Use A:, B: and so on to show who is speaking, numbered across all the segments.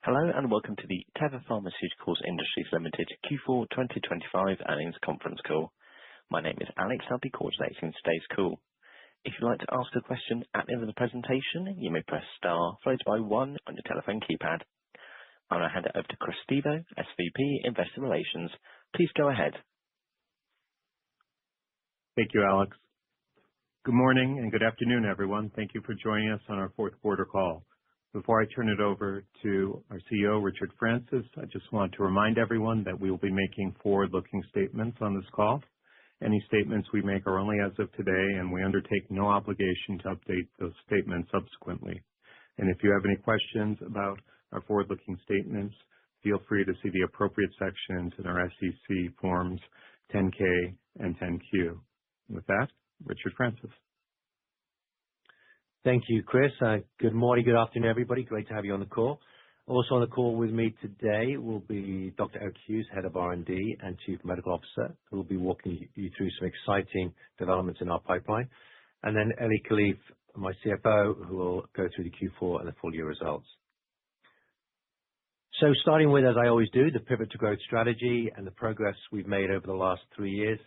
A: Hello, and welcome to the Teva Pharmaceuticals Industries Limited Q4 2025 earnings conference call. My name is Alex. I'll be coordinating today's call. If you'd like to ask a question at the end of the presentation, you may press star followed by one on your telephone keypad. I'm going to hand it over to Chris Stevo, SVP, Investor Relations. Please go ahead.
B: Thank you, Alex. Good morning and good afternoon, everyone. Thank you for joining us on our fourth quarter call. Before I turn it over to our CEO, Richard Francis, I just want to remind everyone that we will be making forward-looking statements on this call. Any statements we make are only as of today, and we undertake no obligation to update those statements subsequently. And if you have any questions about our forward-looking statements, feel free to see the appropriate sections in our SEC forms 10-K and 10-Q. With that, Richard Francis.
C: Thank you, Chris. Good morning, good afternoon, everybody. Great to have you on the call. Also on the call with me today will be Dr. Eric Hughes, Head of R&D and Chief Medical Officer, who will be walking you through some exciting developments in our pipeline. And then Eli Kalif, my CFO, who will go through the Q4 and the full year results. So starting with, as I always do, the pivot to growth strategy and the progress we've made over the last 3 years.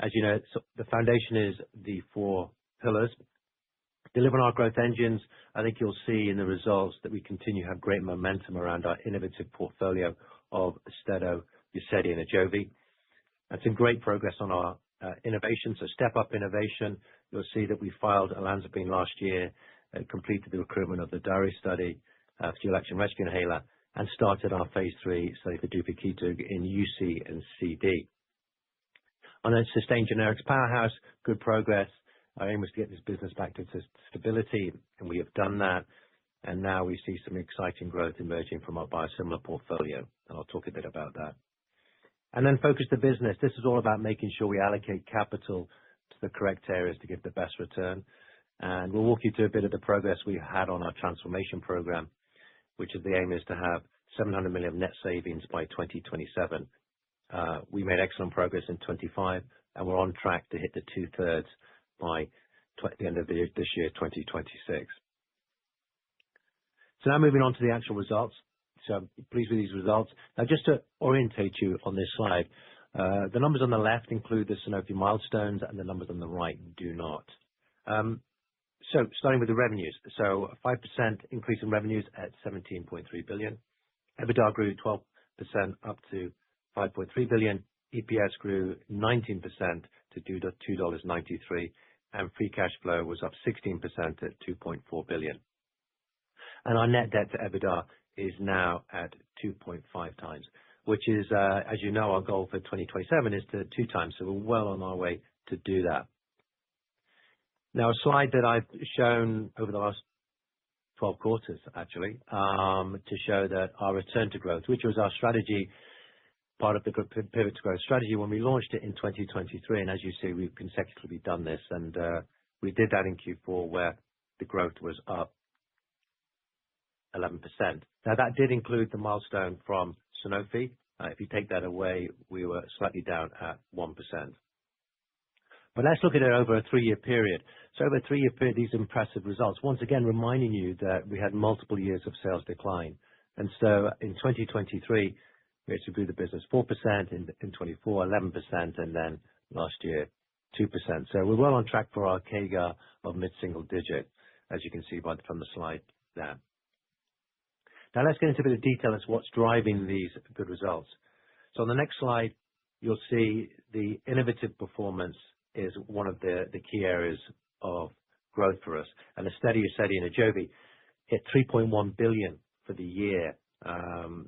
C: As you know, the foundation is the 4 pillars. Delivering our growth engines, I think you'll see in the results that we continue to have great momentum around our innovative portfolio of Austedo, Uzedy, and Ajovy. That's some great progress on our innovation. So step up innovation. You'll see that we filed olanzapine last year, completed the recruitment of the DARI study for dual-action rescue inhaler, and started our phase 3 study for duvakitug in UC and CD. On a sustained generics powerhouse, good progress. Our aim was to get this business back to stability, and we have done that. And now we see some exciting growth emerging from our biosimilar portfolio, and I'll talk a bit about that. And then focus the business. This is all about making sure we allocate capital to the correct areas to get the best return. And we'll walk you through a bit of the progress we had on our transformation program, which is the aim is to have $700 million net savings by 2027. We made excellent progress in 25, and we're on track to hit the 2/3 by the end of this year, 2026. So now moving on to the actual results. So I'm pleased with these results. Now, just to orientate you on this slide, the numbers on the left include the Sanofi milestones, and the numbers on the right do not. So starting with the revenues. So a 5% increase in revenues at $17.3 billion. EBITDA grew 12% up to $5.3 billion. EPS grew 19% to $2.93. And free cash flow was up 16% at $2.4 billion. And our net debt to EBITDA is now at 2.5 times, which is, as you know, our goal for 2027 is to 2 times. So we're well on our way to do that. Now, a slide that I've shown over the last 12 quarters, actually, to show that our return to growth, which was our strategy, part of the pivot to growth strategy when we launched it in 2023. And as you see, we've consecutively done this. And we did that in Q4 where the growth was up 11%. Now, that did include the milestone from Sanofi. If you take that away, we were slightly down at 1%. But let's look at it over a 3-year period. So over a 3-year period, these impressive results, once again, reminding you that we had multiple years of sales decline. And so in 2023, we actually grew the business 4%, in 24, 11%, and then last year, 2%. So we're well on track for our CAGR of mid-single digit, as you can see from the slide there. Now let's get into a bit of detail as to what's driving these good results. So on the next slide, you'll see the innovative performance is one of the key areas of growth for us. And Austedo, Uzedy, and Ajovy hit $3.1 billion for the year.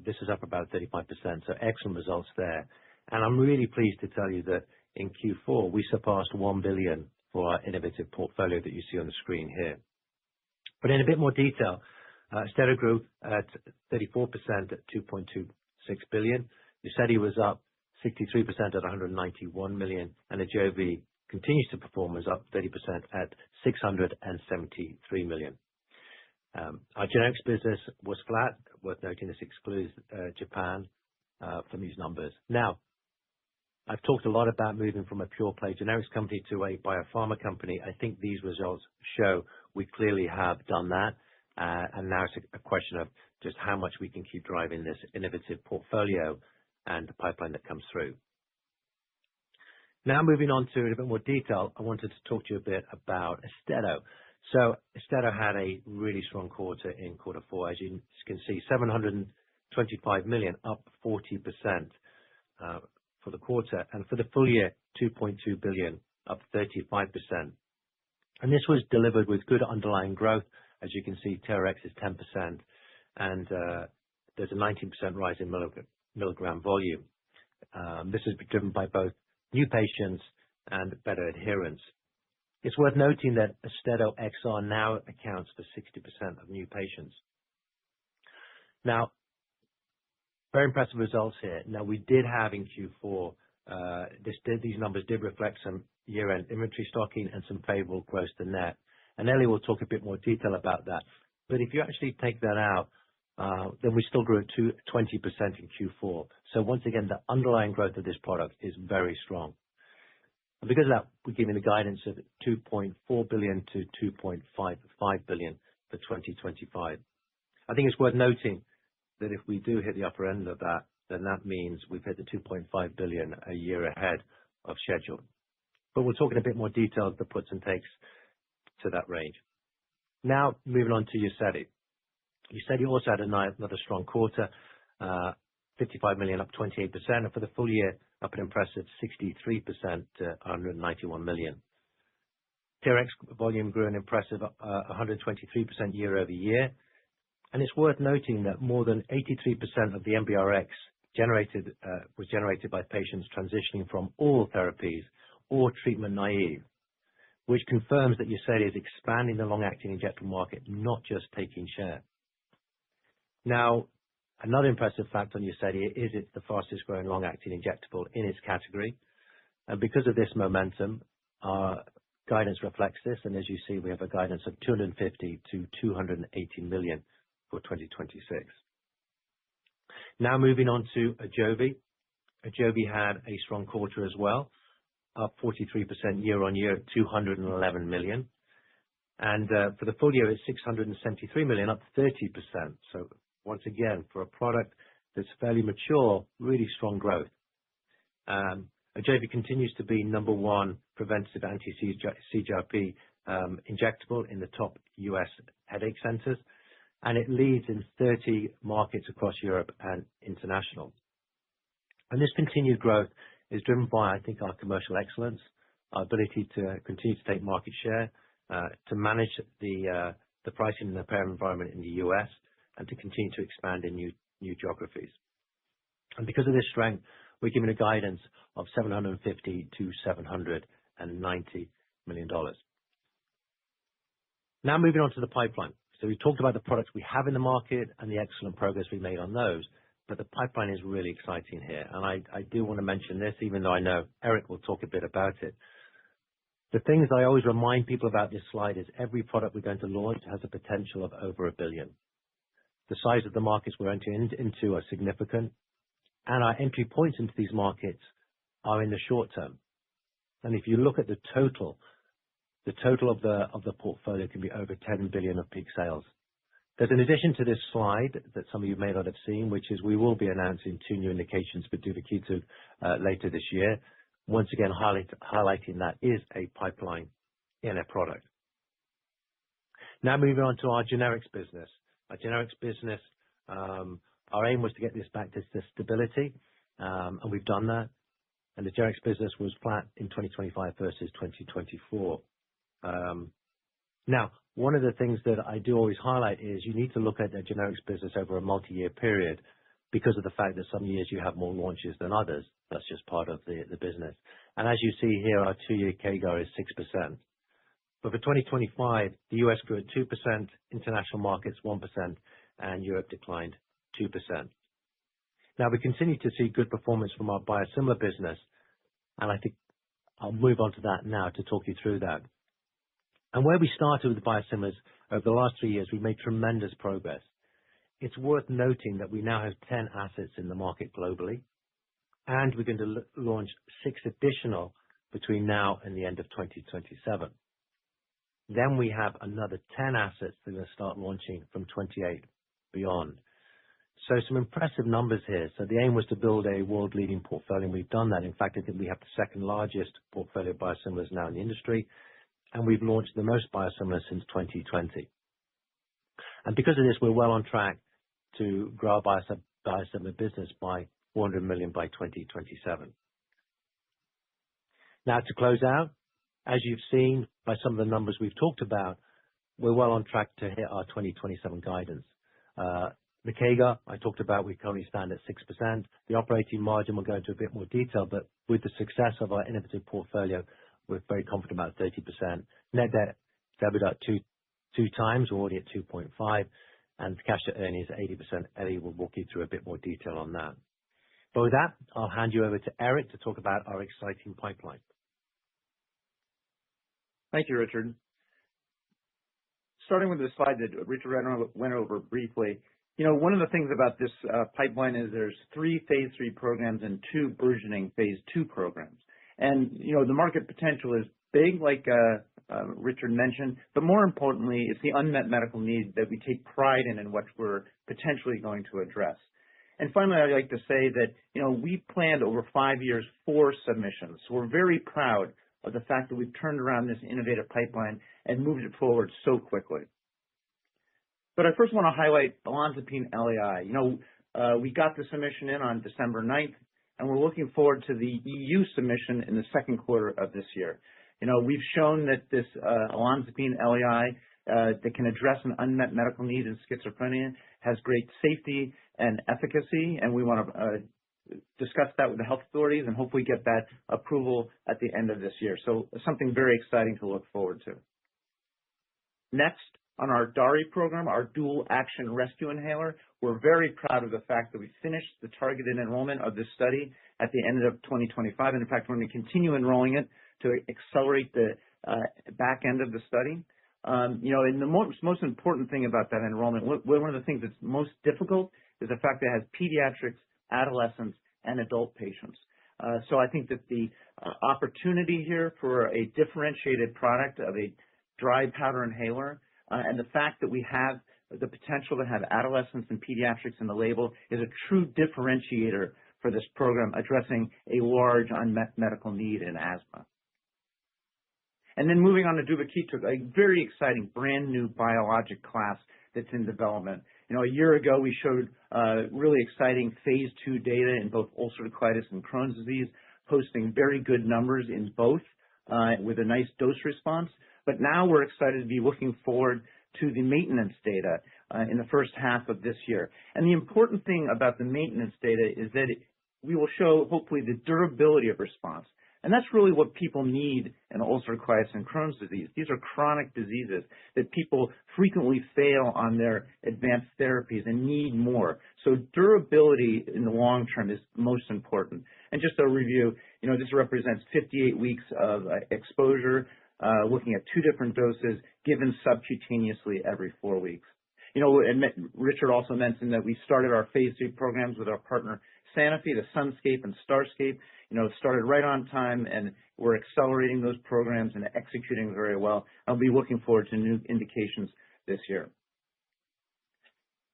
C: This is up about 35%, so excellent results there. And I'm really pleased to tell you that in Q4, we surpassed $1 billion for our innovative portfolio that you see on the screen here. But in a bit more detail, Austedo grew at 34% at $2.26 billion. Uzedy was up 63% at $191 million, and Ajovy continues to perform, was up 30% at $673 million. Our generics business was flat. Worth noting this excludes Japan from these numbers. Now, I've talked a lot about moving from a pure play generics company to a biopharma company. I think these results show we clearly have done that. And now it's a question of just how much we can keep driving this innovative portfolio and the pipeline that comes through. Now moving on to a bit more detail, I wanted to talk to you a bit about Austedo. So Austedo had a really strong quarter in quarter four. As you can see, $725 million, up 40% for the quarter. And for the full year, $2.2 billion, up 35%. And this was delivered with good underlying growth. As you can see, TRX is 10%, and there's a 19% rise in milligram volume. This is driven by both new patients and better adherence. It's worth noting that Austedo XR now accounts for 60% of new patients. Now, very impressive results here. Now, we did have in Q4, these numbers did reflect some year-end inventory stocking and some favorable gross to net. And Ellie will talk a bit more detail about that. But if you actually take that out, then we still grew at 20% in Q4. So once again, the underlying growth of this product is very strong. And because of that, we're giving the guidance of $2.4 billion to $2.55 billion for 2025. I think it's worth noting that if we do hit the upper end of that, then that means we've hit the $2.5 billion a year ahead of schedule. But we'll talk in a bit more detail of the puts and takes to that range. Now, moving on to UZEDY. UZEDY also had another strong quarter, $55 million, up 28%, and for the full year, up an impressive 63% to $191 million. TRX volume grew an impressive 123% year over year, and it's worth noting that more than 83% of the MBRX was generated by patients transitioning from oral therapies or treatment naive, which confirms that UZEDY is expanding the long-acting injectable market, not just taking share. Now, another impressive fact on UZEDY is it's the fastest growing long-acting injectable in its category. And because of this momentum, our guidance reflects this. And as you see, we have a guidance of $250 to $280 million for 2026. Now moving on to Ajovy. Ajovy had a strong quarter as well, up 43% year on year at $211 million. And for the full year, it's $673 million, up 30%. So once again, for a product that's fairly mature, really strong growth. Ajovy continues to be number one preventative anti-CGRP injectable in the top US headache centers, and it leads in 30 markets across Europe and international. And this continued growth is driven by, I think, our commercial excellence, our ability to continue to take market share, to manage the pricing and the payer environment in the US, and to continue to expand in new geographies. And because of this strength, we're giving a guidance of $750 to $790 million. Now moving on to the pipeline. So we talked about the products we have in the market and the excellent progress we made on those, but the pipeline is really exciting here. And I do want to mention this, even though I know Eric will talk a bit about it. The things I always remind people about this slide is every product we're going to launch has a potential of over $1 billion. The size of the markets we're entering into are significant, and our entry points into these markets are in the short term. And if you look at the total of the portfolio can be over $10 billion of peak sales. There's an addition to this slide that some of you may not have seen, which is we will be announcing 2 new indications for duvakitug later this year. Once again, highlighting that is a pipeline in a product. Now moving on to our generics business. Our generics business, our aim was to get this back to stability, and we've done that. And the generics business was flat in 2025 versus 2024. Now, one of the things that I do always highlight is you need to look at the generics business over a multi-year period because of the fact that some years you have more launches than others. That's just part of the business. And as you see here, our 2-year CAGR is 6%. But for 2025, the US grew at 2%, international markets 1%, and Europe declined 2%. Now, we continue to see good performance from our biosimilar business, and I think I'll move on to that now to talk you through that. And where we started with the biosimilars over the last 3 years, we've made tremendous progress. It's worth noting that we now have 10 assets in the market globally, and we're going to launch 6 additional between now and the end of 2027. Then we have another 10 assets that are going to start launching from 28 beyond. So some impressive numbers here. So the aim was to build a world-leading portfolio, and we've done that. In fact, I think we have the second largest portfolio of biosimilars now in the industry, and we've launched the most biosimilars since 2020. And because of this, we're well on track to grow our biosimilar business by $400 million by 2027. Now, to close out, as you've seen by some of the numbers we've talked about, we're well on track to hit our 2027 guidance. The CAGR I talked about, we currently stand at 6%. The operating margin, we'll go into a bit more detail, but with the success of our innovative portfolio, we're very confident about 30%. Net debt, EBITDA 2 times, we're already at 2.5, and cash to earnings 80%. Ellie will walk you through a bit more detail on that. But with that, I'll hand you over to Eric to talk about our exciting pipeline.
D: Thank you, Richard. Starting with the slide that Richard went over briefly, one of the things about this pipeline is there's 3 phase 3 programs and 2 burgeoning phase 2 programs. And, the market potential is big, like Richard mentioned, but more importantly, it's the unmet medical need that we take pride in and what we're potentially going to address. And finally, I'd like to say that, we planned over 5 years 4 submissions. So we're very proud of the fact that we've turned around this innovative pipeline and moved it forward so quickly. But I first want to highlight olanzapine LAI. We got the submission in on December 9th, and we're looking forward to the EU submission in the second quarter of this year. We've shown that this olanzapine LAI that can address an unmet medical need in schizophrenia has great safety and efficacy, and we want to discuss that with the health authorities and hopefully get that approval at the end of this year. So something very exciting to look forward to. Next, on our DARI program, our dual action rescue inhaler, we're very proud of the fact that we finished the targeted enrollment of this study at the end of 2025. And in fact, we're going to continue enrolling it to accelerate the back end of the study. And the most important thing about that enrollment, one of the things that's most difficult is the fact that it has pediatrics, adolescents, and adult patients. So I think that the opportunity here for a differentiated product of a dry powder inhaler and the fact that we have the potential to have adolescents and pediatrics in the label is a true differentiator for this program addressing a large unmet medical need in asthma. And then moving on to duvakitug, a very exciting brand new biologic class that's in development. A year ago, we showed really exciting phase 2 data in both ulcerative colitis and Crohn's disease, posting very good numbers in both with a nice dose response. But now we're excited to be looking forward to the maintenance data in the first half of this year. And the important thing about the maintenance data is that we will show, hopefully, the durability of response. And that's really what people need in ulcerative colitis and Crohn's disease. These are chronic diseases that people frequently fail on their advanced therapies and need more. So durability in the long term is most important. And just a review, this represents 58 weeks of exposure, looking at 2 different doses given subcutaneously every 4 weeks. And Richard also mentioned that we started our phase 3 programs with our partner Sanofi, the Sunscape and Starscape. It started right on time, and we're accelerating those programs and executing very well. I'll be looking forward to new indications this year.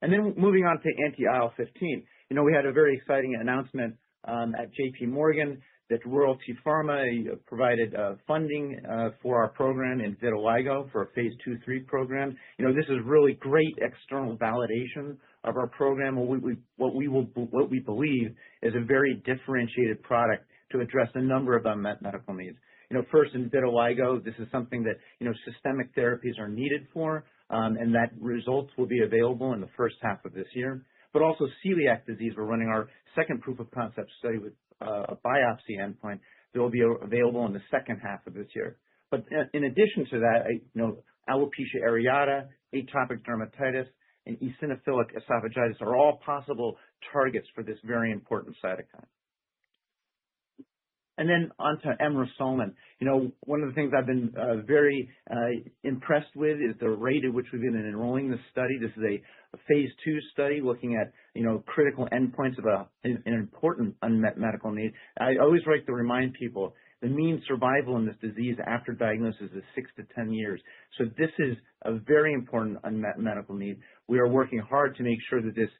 D: And then moving on to anti-IL-15, we had a very exciting announcement at JP Morgan that Royalty Pharma provided funding for our program in vitiligo for a phase 2/3 program. This is really great external validation of our program. What we believe is a very differentiated product to address a number of unmet medical needs. First in vitiligo, this is something that systemic therapies are needed for, and that results will be available in the first half of this year. But also celiac disease, we're running our second proof of concept study with a biopsy endpoint that will be available in the second half of this year. But in addition to that, alopecia areata, atopic dermatitis, and eosinophilic esophagitis are all possible targets for this very important cytokine. And then on to emrusolmin. One of the things I've been very impressed with is the rate at which we've been enrolling this study. This is a phase 2 study looking at, critical endpoints of an important unmet medical need. I always like to remind people The mean survival in this disease after diagnosis is 6 to 10 years. So this is a very important unmet medical need. We are working hard to make sure that this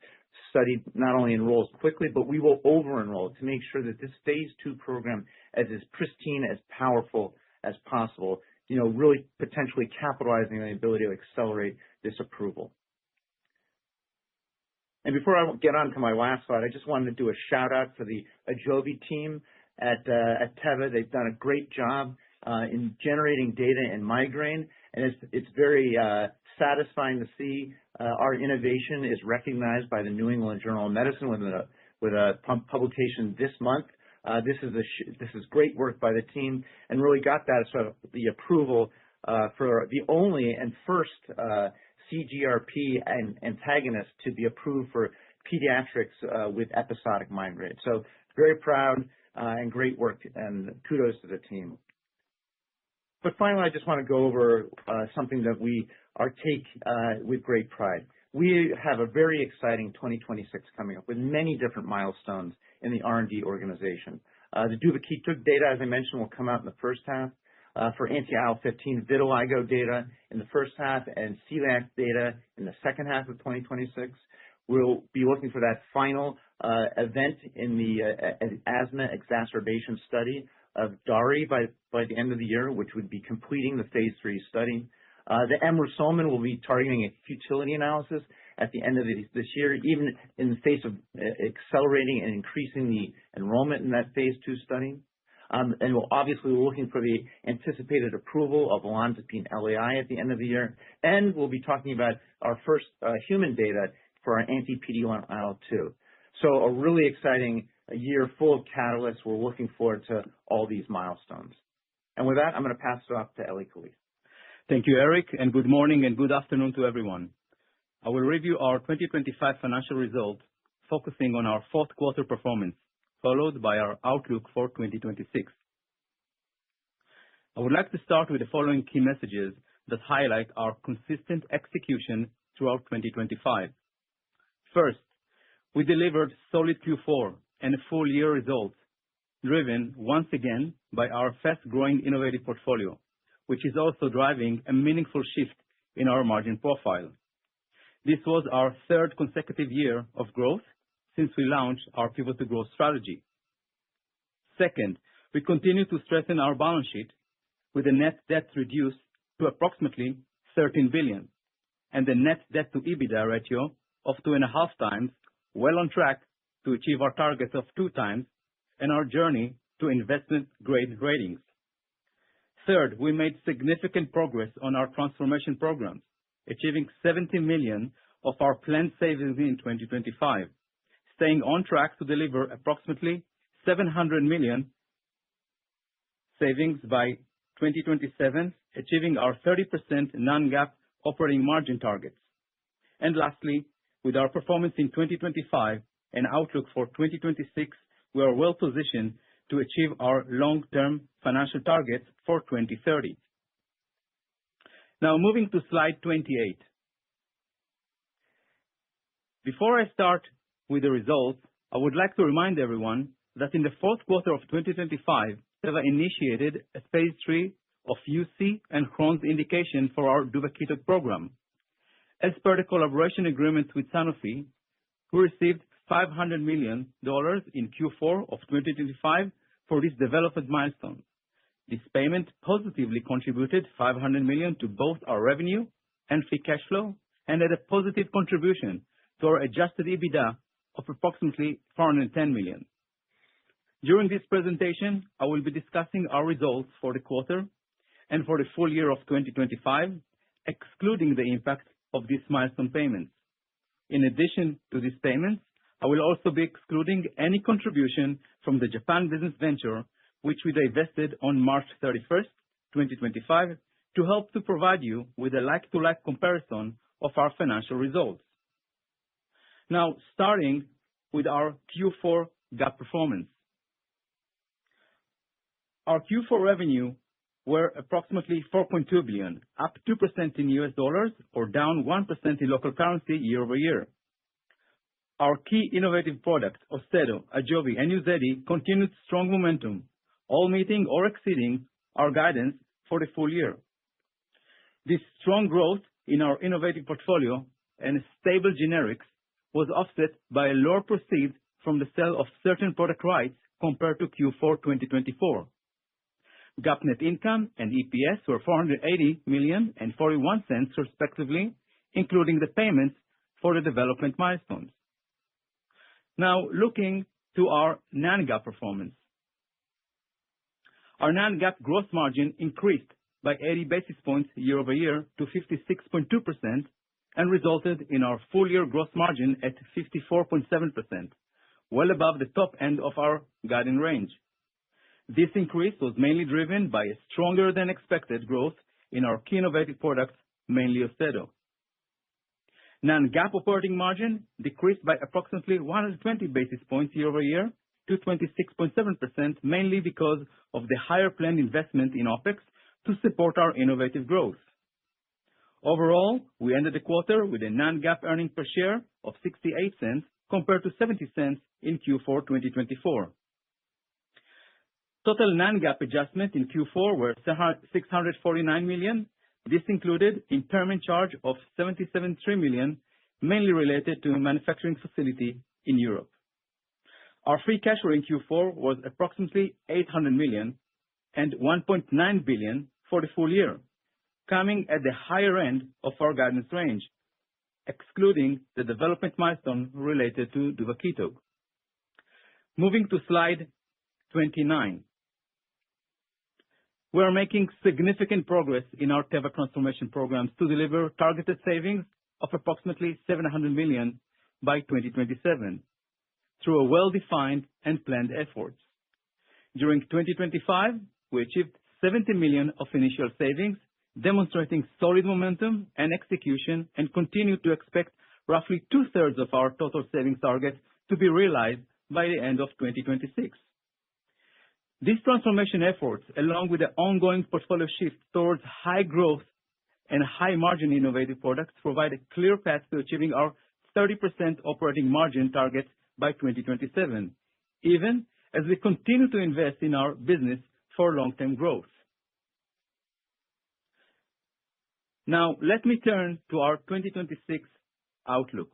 D: study not only enrolls quickly, but we will over-enroll to make sure that this phase 2 program is pristine, as powerful as possible, really potentially capitalizing on the ability to accelerate this approval. And before I get on to my last slide, I just wanted to do a shout out for the Ajovy team at Teva. They've done a great job in generating data in migraine, and it's very satisfying to see our innovation is recognized by the New England Journal of Medicine with a publication this month. This is great work by the team, and really got that sort of the approval for the only and first CGRP antagonist to be approved for pediatrics with episodic migraine. So very proud and great work, and kudos to the team. But finally, I just want to go over something that we take with great pride. We have a very exciting 2026 coming up with many different milestones in the R&D organization. The duvakitug data, as I mentioned, will come out in the first half. For anti-IL-15 vitiligo data in the first half, and celiac data in the second half of 2026. We'll be looking for that final event in the asthma exacerbation study of DARI by the end of the year, which would be completing the phase 3 study. The emrusolmin will be targeting a futility analysis at the end of this year, even in the face of accelerating and increasing the enrollment in that phase 2 study. And we'll obviously be looking for the anticipated approval of olanzapine LAI at the end of the year. And we'll be talking about our first human data for our anti-PD-1 IL-2. So a really exciting year full of catalysts. We're looking forward to all these milestones. And with that, I'm going to pass it off to Eli Kalif.
E: Thank you, Eric, and good morning and good afternoon to everyone. I will review our 2025 financial results, focusing on our fourth quarter performance, followed by our outlook for 2026. I would like to start with the following key messages that highlight our consistent execution throughout 2025. First, we delivered solid Q4 and full year results, driven once again by our fast-growing innovative portfolio, which is also driving a meaningful shift in our margin profile. This was our third consecutive year of growth since we launched our Pivot to Growth strategy. Second, we continue to strengthen our balance sheet with the net debt reduced to approximately $13 billion and the net debt to EBITDA ratio of 2.5 times, well on track to achieve our target of 2 times and our journey to investment-grade ratings. Third, we made significant progress on our transformation programs, achieving $70 million of our planned savings in 2025, staying on track to deliver approximately $700 million savings by 2027, achieving our 30% non-GAAP operating margin targets. And lastly, with our performance in 2025 and outlook for 2026, we are well positioned to achieve our long-term financial targets for 2030. Now, moving to slide 28. Before I start with the results, I would like to remind everyone that in the fourth quarter of 2025, Teva initiated a phase 3 of UC and Crohn's indication for our duvakitug program. As per the collaboration agreement with Sanofi, we received $500 million in Q4 of 2025 for this development milestone. This payment positively contributed $500 million to both our revenue and free cash flow, and had a positive contribution to our adjusted EBITDA of approximately $410 million. During this presentation, I will be discussing our results for the quarter and for the full year of 2025, excluding the impact of these milestone payments. In addition to these payments, I will also be excluding any contribution from the Japan business venture, which we divested on March 31st, 2025, to help to provide you with a like-to-like comparison of our financial results. Now, starting with our Q4 GAAP performance. Our Q4 revenue were approximately $4.2 billion, up 2% in US dollars or down 1% in local currency year over year. Our key innovative products, Austedo, Ajovy, and Uzedy, continued strong momentum, all meeting or exceeding our guidance for the full year. This strong growth in our innovative portfolio and stable generics was offset by a lower proceeds from the sale of certain product rights compared to Q4 2024. GAAP net income and EPS were $480 million and 41 cents respectively, including the payments for the development milestones. Now looking to our non-GAAP performance. Our non-GAAP gross margin increased by 80 basis points year over year to 56.2% and resulted in our full year gross margin at 54.7%, well above the top end of our guiding range. This increase was mainly driven by a stronger than expected growth in our key innovative products, mainly Austedo. Non-GAAP operating margin decreased by approximately 120 basis points year over year to 26.7%, mainly because of the higher planned investment in OpEx to support our innovative growth. Overall, we ended the quarter with a non-GAAP earnings per share of 68 cents compared to 70 cents in Q4 2024. Total non-GAAP adjustment in Q4 were $649 million. This included impairment charge of $77.3 million, mainly related to a manufacturing facility in Europe. Our free cash flow in Q4 was approximately $800 million and $1.9 billion for the full year, coming at the higher end of our guidance range, excluding the development milestone related to duvakitug. Moving to slide 29. We are making significant progress in our Teva transformation programs to deliver targeted savings of approximately $700 million by 2027 through a well-defined and planned efforts. During 2025, we achieved $70 million of initial savings, demonstrating solid momentum and execution, and continue to expect roughly two-thirds of our total savings target to be realized by the end of 2026. These transformation efforts, along with the ongoing portfolio shift towards high growth and high margin innovative products, provide a clear path to achieving our 30% operating margin target by 2027, even as we continue to invest in our business for long-term growth. Now, let me turn to our 2026 outlook.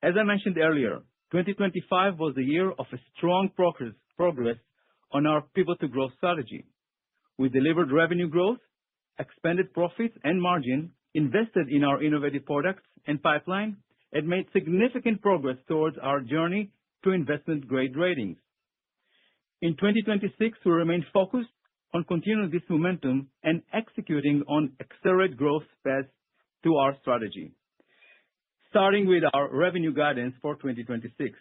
E: As I mentioned earlier, 2025 was a year of a strong progress on our pivot to growth strategy. We delivered revenue growth, expanded profits and margin, invested in our innovative products and pipeline, and made significant progress towards our journey to investment-grade ratings. In 2026, we remain focused on continuing this momentum and executing on accelerated growth paths to our strategy. Starting with our revenue guidance for 2026.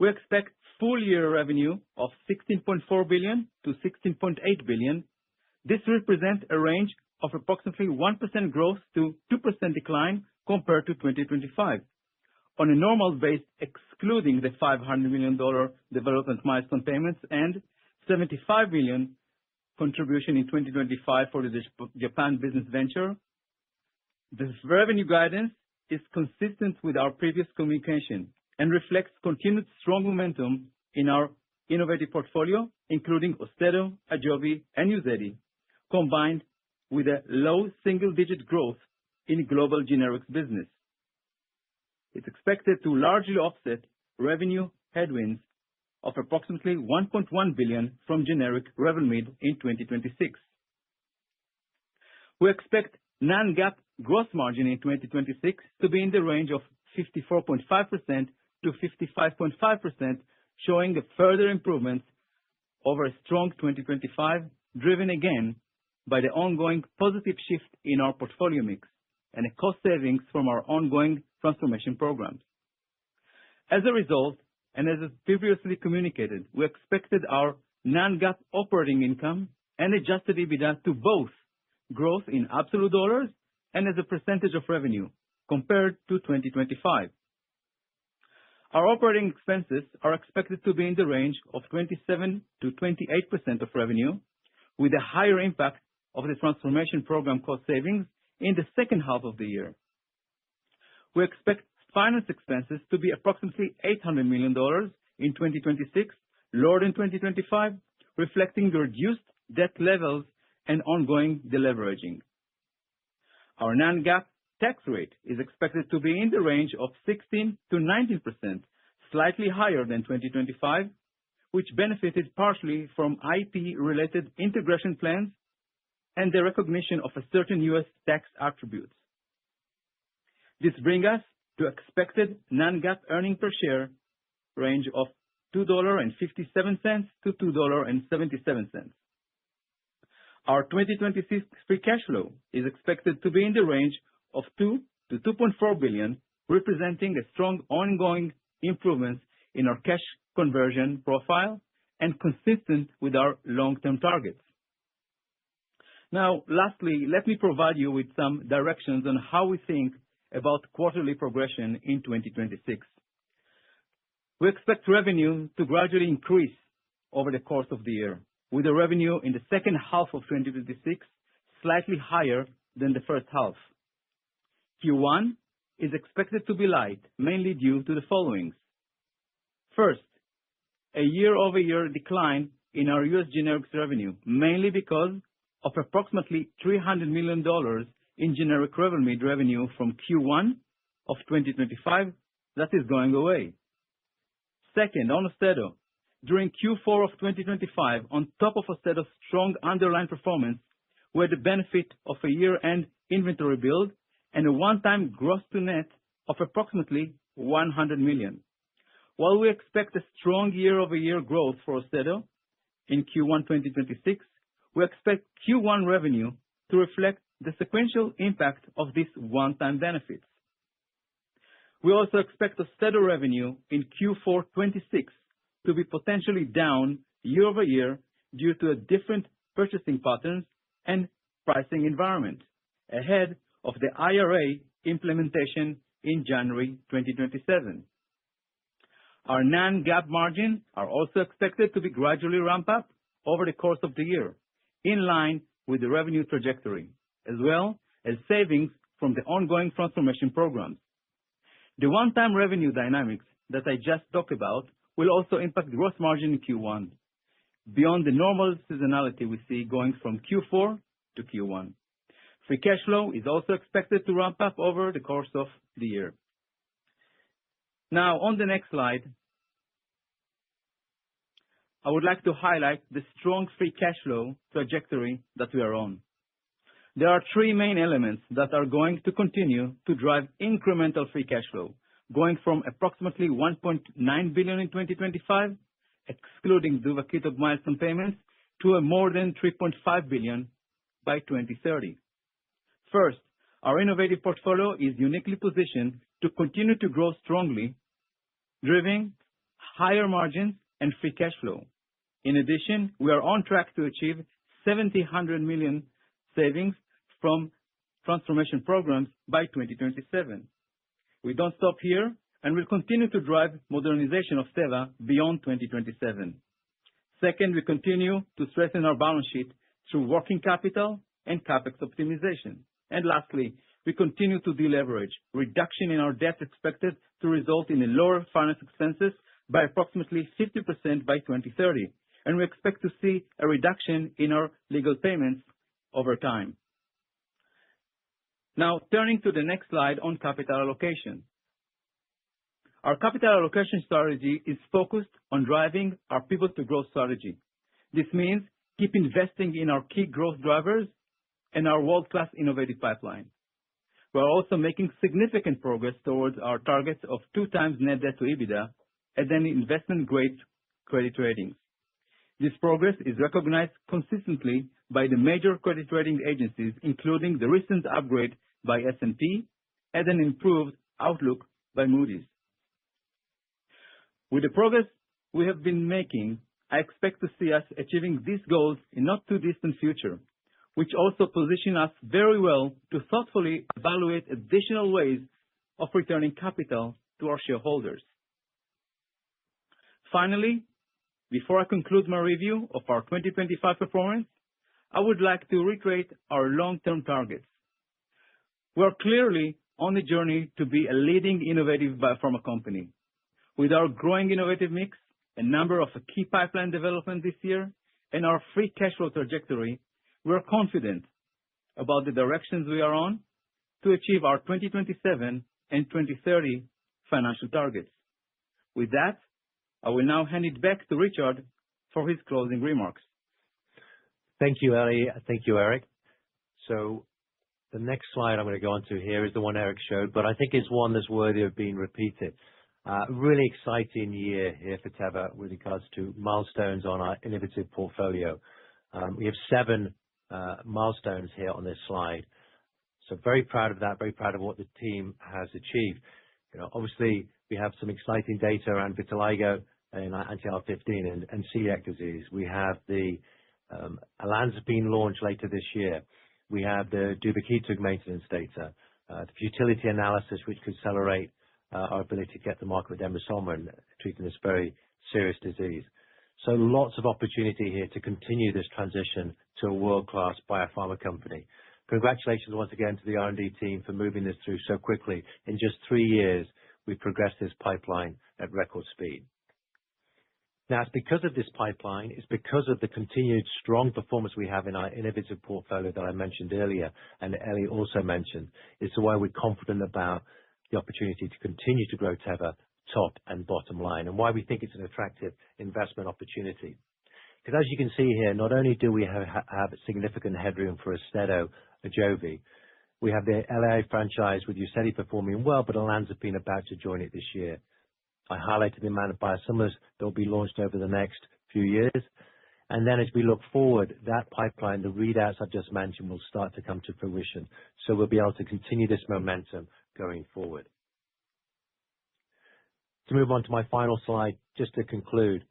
E: We expect full year revenue of $16.4 billion to $16.8 billion. This represents a range of approximately 1% growth to 2% decline compared to 2025. On a normal base, excluding the $500 million development milestone payments and $75 million contribution in 2025 for the Japan business venture, this revenue guidance is consistent with our previous communication and reflects continued strong momentum in our innovative portfolio, including Austedo, Ajovy, and Uzedy, combined with a low single-digit growth in global generics business. It's expected to largely offset revenue headwinds of approximately $1.1 billion from generic Revlimid in 2026. We expect non-GAAP gross margin in 2026 to be in the range of 54.5% to 55.5%, showing a further improvement over a strong 2025, driven again by the ongoing positive shift in our portfolio mix and a cost savings from our ongoing transformation programs. As a result, and as previously communicated, we expected our non-GAAP operating income and adjusted EBITDA to both growth in absolute dollars and as a percentage of revenue compared to 2025. Our operating expenses are expected to be in the range of 27 to 28% of revenue, with a higher impact of the transformation program cost savings in the second half of the year. We expect finance expenses to be approximately $800 million in 2026, lower than 2025, reflecting the reduced debt levels and ongoing deleveraging. Our non-GAAP tax rate is expected to be in the range of 16 to 19%, slightly higher than 2025, which benefited partially from IP-related integration plans and the recognition of a certain U.S. tax attributes. This brings us to expected non-GAAP earnings per share range of $2.57 to $2.77. Our 2026 free cash flow is expected to be in the range of $2 to $2.4 billion, representing a strong ongoing improvement in our cash conversion profile and consistent with our long-term targets. Now, lastly, let me provide you with some directions on how we think about quarterly progression in 2026. We expect revenue to gradually increase over the course of the year, with the revenue in the second half of 2026 slightly higher than the first half. Q1 is expected to be light, mainly due to the following. First, a year-over-year decline in our U.S. generics revenue, mainly because of approximately $300 million in generic Revlimid revenue from Q1 of 2025 that is going away. Second, on Austedo, during Q4 of 2025, on top of Austedo's strong underlying performance, we had the benefit of a year-end inventory build and a one-time gross-to-net of approximately $100 million. While we expect a strong year-over-year growth for Austedo in Q1 2026, we expect Q1 revenue to reflect the sequential impact of these one-time benefits. We also expect Austedo revenue in Q4 26 to be potentially down year-over-year due to a different purchasing patterns and pricing environment ahead of the IRA implementation in January 2027. Our non-GAAP margins are also expected to be gradually ramp up over the course of the year, in line with the revenue trajectory, as well as savings from the ongoing transformation programs. The one-time revenue dynamics that I just talked about will also impact gross margin in Q1, beyond the normal seasonality we see going from Q4 to Q1. Free cash flow is also expected to ramp up over the course of the year. Now, on the next slide, I would like to highlight the strong free cash flow trajectory that we are on. There are three main elements that are going to continue to drive incremental free cash flow, going from approximately $1.9 billion in 2025, excluding Duvakitug milestone payments, to a more than $3.5 billion by 2030. First, our innovative portfolio is uniquely positioned to continue to grow strongly, driving higher margins and free cash flow. In addition, we are on track to achieve $700 million savings from transformation programs by 2027. We don't stop here and will continue to drive modernization of Teva beyond 2027. Second, we continue to strengthen our balance sheet through working capital and CapEx optimization. And lastly, we continue to deleverage. Reduction in our debt expected to result in a lower finance expenses by approximately 50% by 2030. And we expect to see a reduction in our legal payments over time. Now, turning to the next slide on capital allocation. Our capital allocation strategy is focused on driving our pivot to growth strategy. This means keep investing in our key growth drivers and our world-class innovative pipeline. We are also making significant progress towards our targets of 2 times net debt to EBITDA and then investment-grade credit ratings. This progress is recognized consistently by the major credit rating agencies, including the recent upgrade by S&P and an improved outlook by Moody's. With the progress we have been making, I expect to see us achieving these goals in not too distant future, which also position us very well to thoughtfully evaluate additional ways of returning capital to our shareholders. Finally, before I conclude my review of our 2025 performance, I would like to reiterate our long-term targets. We are clearly on a journey to be a leading innovative biopharma company. With our growing innovative mix, a number of key pipeline developments this year, and our free cash flow trajectory, we're confident about the directions we are on to achieve our 2027 and 2030 financial targets. With that, I will now hand it back to Richard for his closing remarks.
C: Thank you, Eli. Thank you, Eric. So the next slide I'm going to go on to here is the one Eric showed, but I think it's one that's worthy of being repeated. Really exciting year here for Teva with regards to milestones on our innovative portfolio. We have 7 milestones here on this slide. So very proud of that, very proud of what the team has achieved. Obviously, we have some exciting data around vitiligo and anti-IL-15 and celiac disease. We have the olanzapine launch later this year. We have the duvakitug maintenance data, the futility analysis, which could accelerate our ability to get the market with emrusolmin and treating this very serious disease. So lots of opportunity here to continue this transition to a world-class biopharma company. Congratulations once again to the R&D team for moving this through so quickly. In just 3 years, we've progressed this pipeline at record speed. Now, it's because of this pipeline, it's because of the continued strong performance we have in our innovative portfolio that I mentioned earlier, and Eli also mentioned, is why we're confident about the opportunity to continue to grow Teva top and bottom line, and why we think it's an attractive investment opportunity. Because as you can see here, not only do we have significant headroom for Austedo, Ajovy, we have the LA franchise with Uzedy performing well, but olanzapine about to join it this year. I highlighted the amount of biosimilars that will be launched over the next few years. And then as we look forward, that pipeline, the readouts I've just mentioned, will start to come to fruition. So we'll be able to continue this momentum going forward. To move on to my final slide, just to conclude,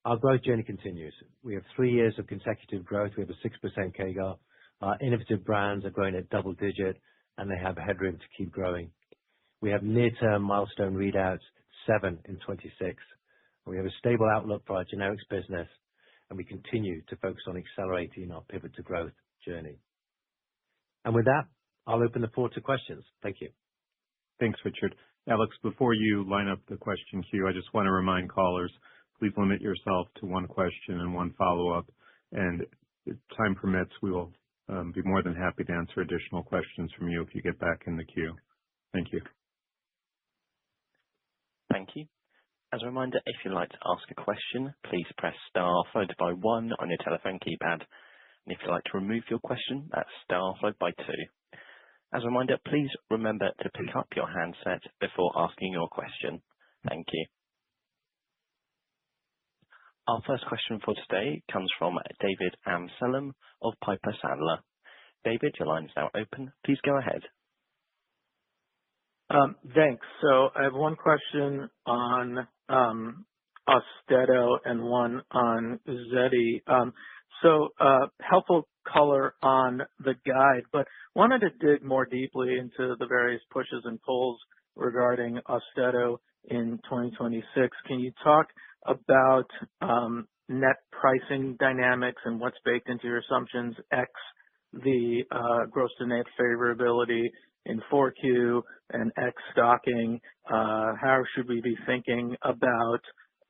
C: our growth journey continues. We have 3 years of consecutive growth. We have a 6% CAGR. Our innovative brands are growing at double digit, and they have headroom to keep growing. We have near-term milestone readouts, 7 in 26. We have a stable outlook for our generics business, and we continue to focus on accelerating our pivot to growth journey. And with that, I'll open the floor to questions. Thank you.
B: Thanks, Richard. Alex, before you line up the question queue, I just want to remind callers, please limit yourself to 1 question and 1 follow-up. And if time permits, we will be more than happy to answer additional questions from you if you get back in the queue. Thank you.
A: Thank you. As a reminder, if you'd like to ask a question, please press star followed by 1 on your telephone keypad. And if you'd like to remove your question, that's star followed by 2. As a reminder, please remember to pick up your handset before asking your question. Thank you. Our first question for today comes from David Amsellem of Piper Sandler. David, your line is now open. Please go ahead.
F: Thanks. So I have 1 question on Austedo and 1 on Uzedy. Helpful color on the guide, but wanted to dig more deeply into the various pushes and pulls regarding Austedo in 2026. Can you talk about net pricing dynamics and what's baked into your assumptions, X the gross to net favorability in 4Q and X stocking? How should we be thinking about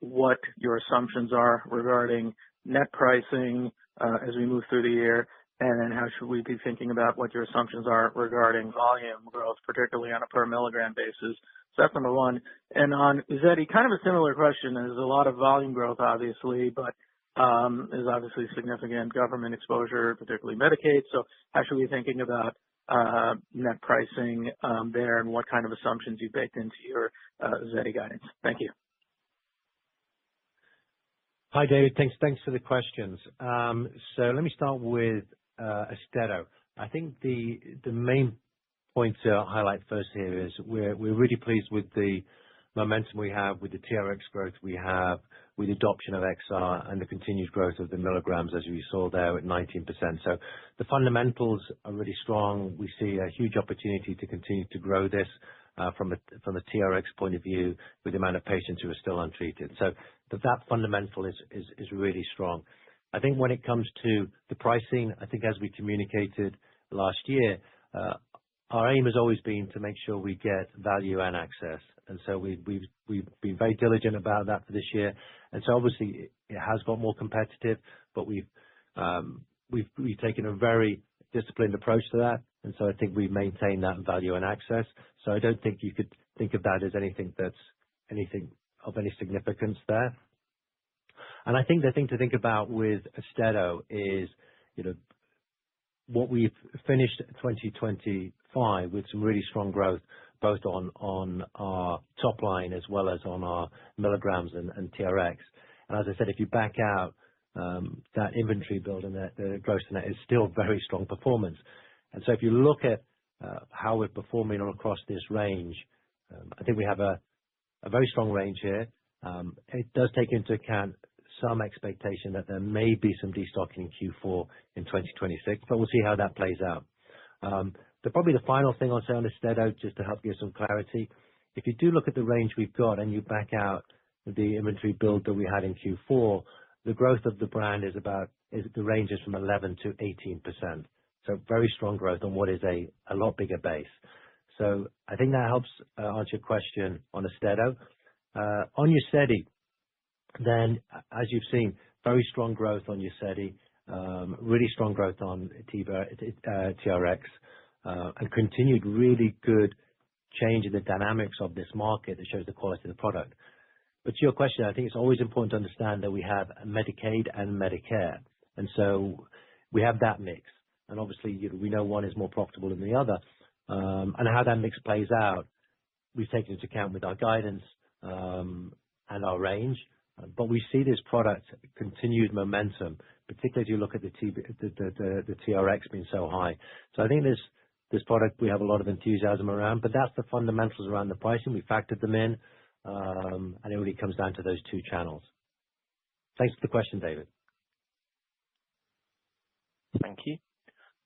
F: what your assumptions are regarding net pricing as we move through the year? And then how should we be thinking about what your assumptions are regarding volume growth, particularly on a per milligram basis? So that's number 1. And on Uzedy, kind of a similar question. There's a lot of volume growth, obviously, but there's obviously significant government exposure, particularly Medicaid. So how should we be thinking about net pricing there, and what kind of assumptions you baked into your Uzedy guidance? Thank you.
C: Hi, David. Thanks for the questions. So let me start with Austedo. I think the main point to highlight first here is we're really pleased with the momentum we have, with the TRX growth we have, with the adoption of XR and the continued growth of the milligrams, as we saw there at 19%. So the fundamentals are really strong. We see a huge opportunity to continue to grow this from the TRX point of view, with the amount of patients who are still untreated. So that fundamental is really strong. I think when it comes to the pricing, I think as we communicated last year, our aim has always been to make sure we get value and access. And so we've been very diligent about that for this year. And so obviously it has got more competitive, but we've taken a very disciplined approach to that. And so I think we've maintained that value and access. So I don't think you could think of that as anything of any significance there. And I think the thing to think about with Austedo is, what we've finished 2025 with some really strong growth, both on our top line as well as on our milligrams and TRX. And as I said, if you back out that inventory build and the gross to net is still very strong performance. And so if you look at how we're performing across this range, I think we have a very strong range here. It does take into account some expectation that there may be some destocking in Q4 in 2026, but we'll see how that plays out. Probably the final thing I'll say on Austedo, just to help give some clarity, if you do look at the range we've got and you back out the inventory build that we had in Q4, the growth of the brand the range is from 11 to 18%. So very strong growth on what is a lot bigger base. So I think that helps answer your question on Austedo. On Uzedy, then, as you've seen, very strong growth on Uzedy, really strong growth on TRX, and continued really good change in the dynamics of this market that shows the quality of the product. But to your question, I think it's always important to understand that we have Medicaid and Medicare. And so we have that mix. And obviously, we know one is more profitable than the other. And how that mix plays out, we've taken into account with our guidance and our range. But we see this product continued momentum, particularly as you look at the TRX being so high. So I think this product, we have a lot of enthusiasm around, but that's the fundamentals around the pricing. We factored them in, and it really comes down to those two channels. Thanks for the question, David.
A: Thank you.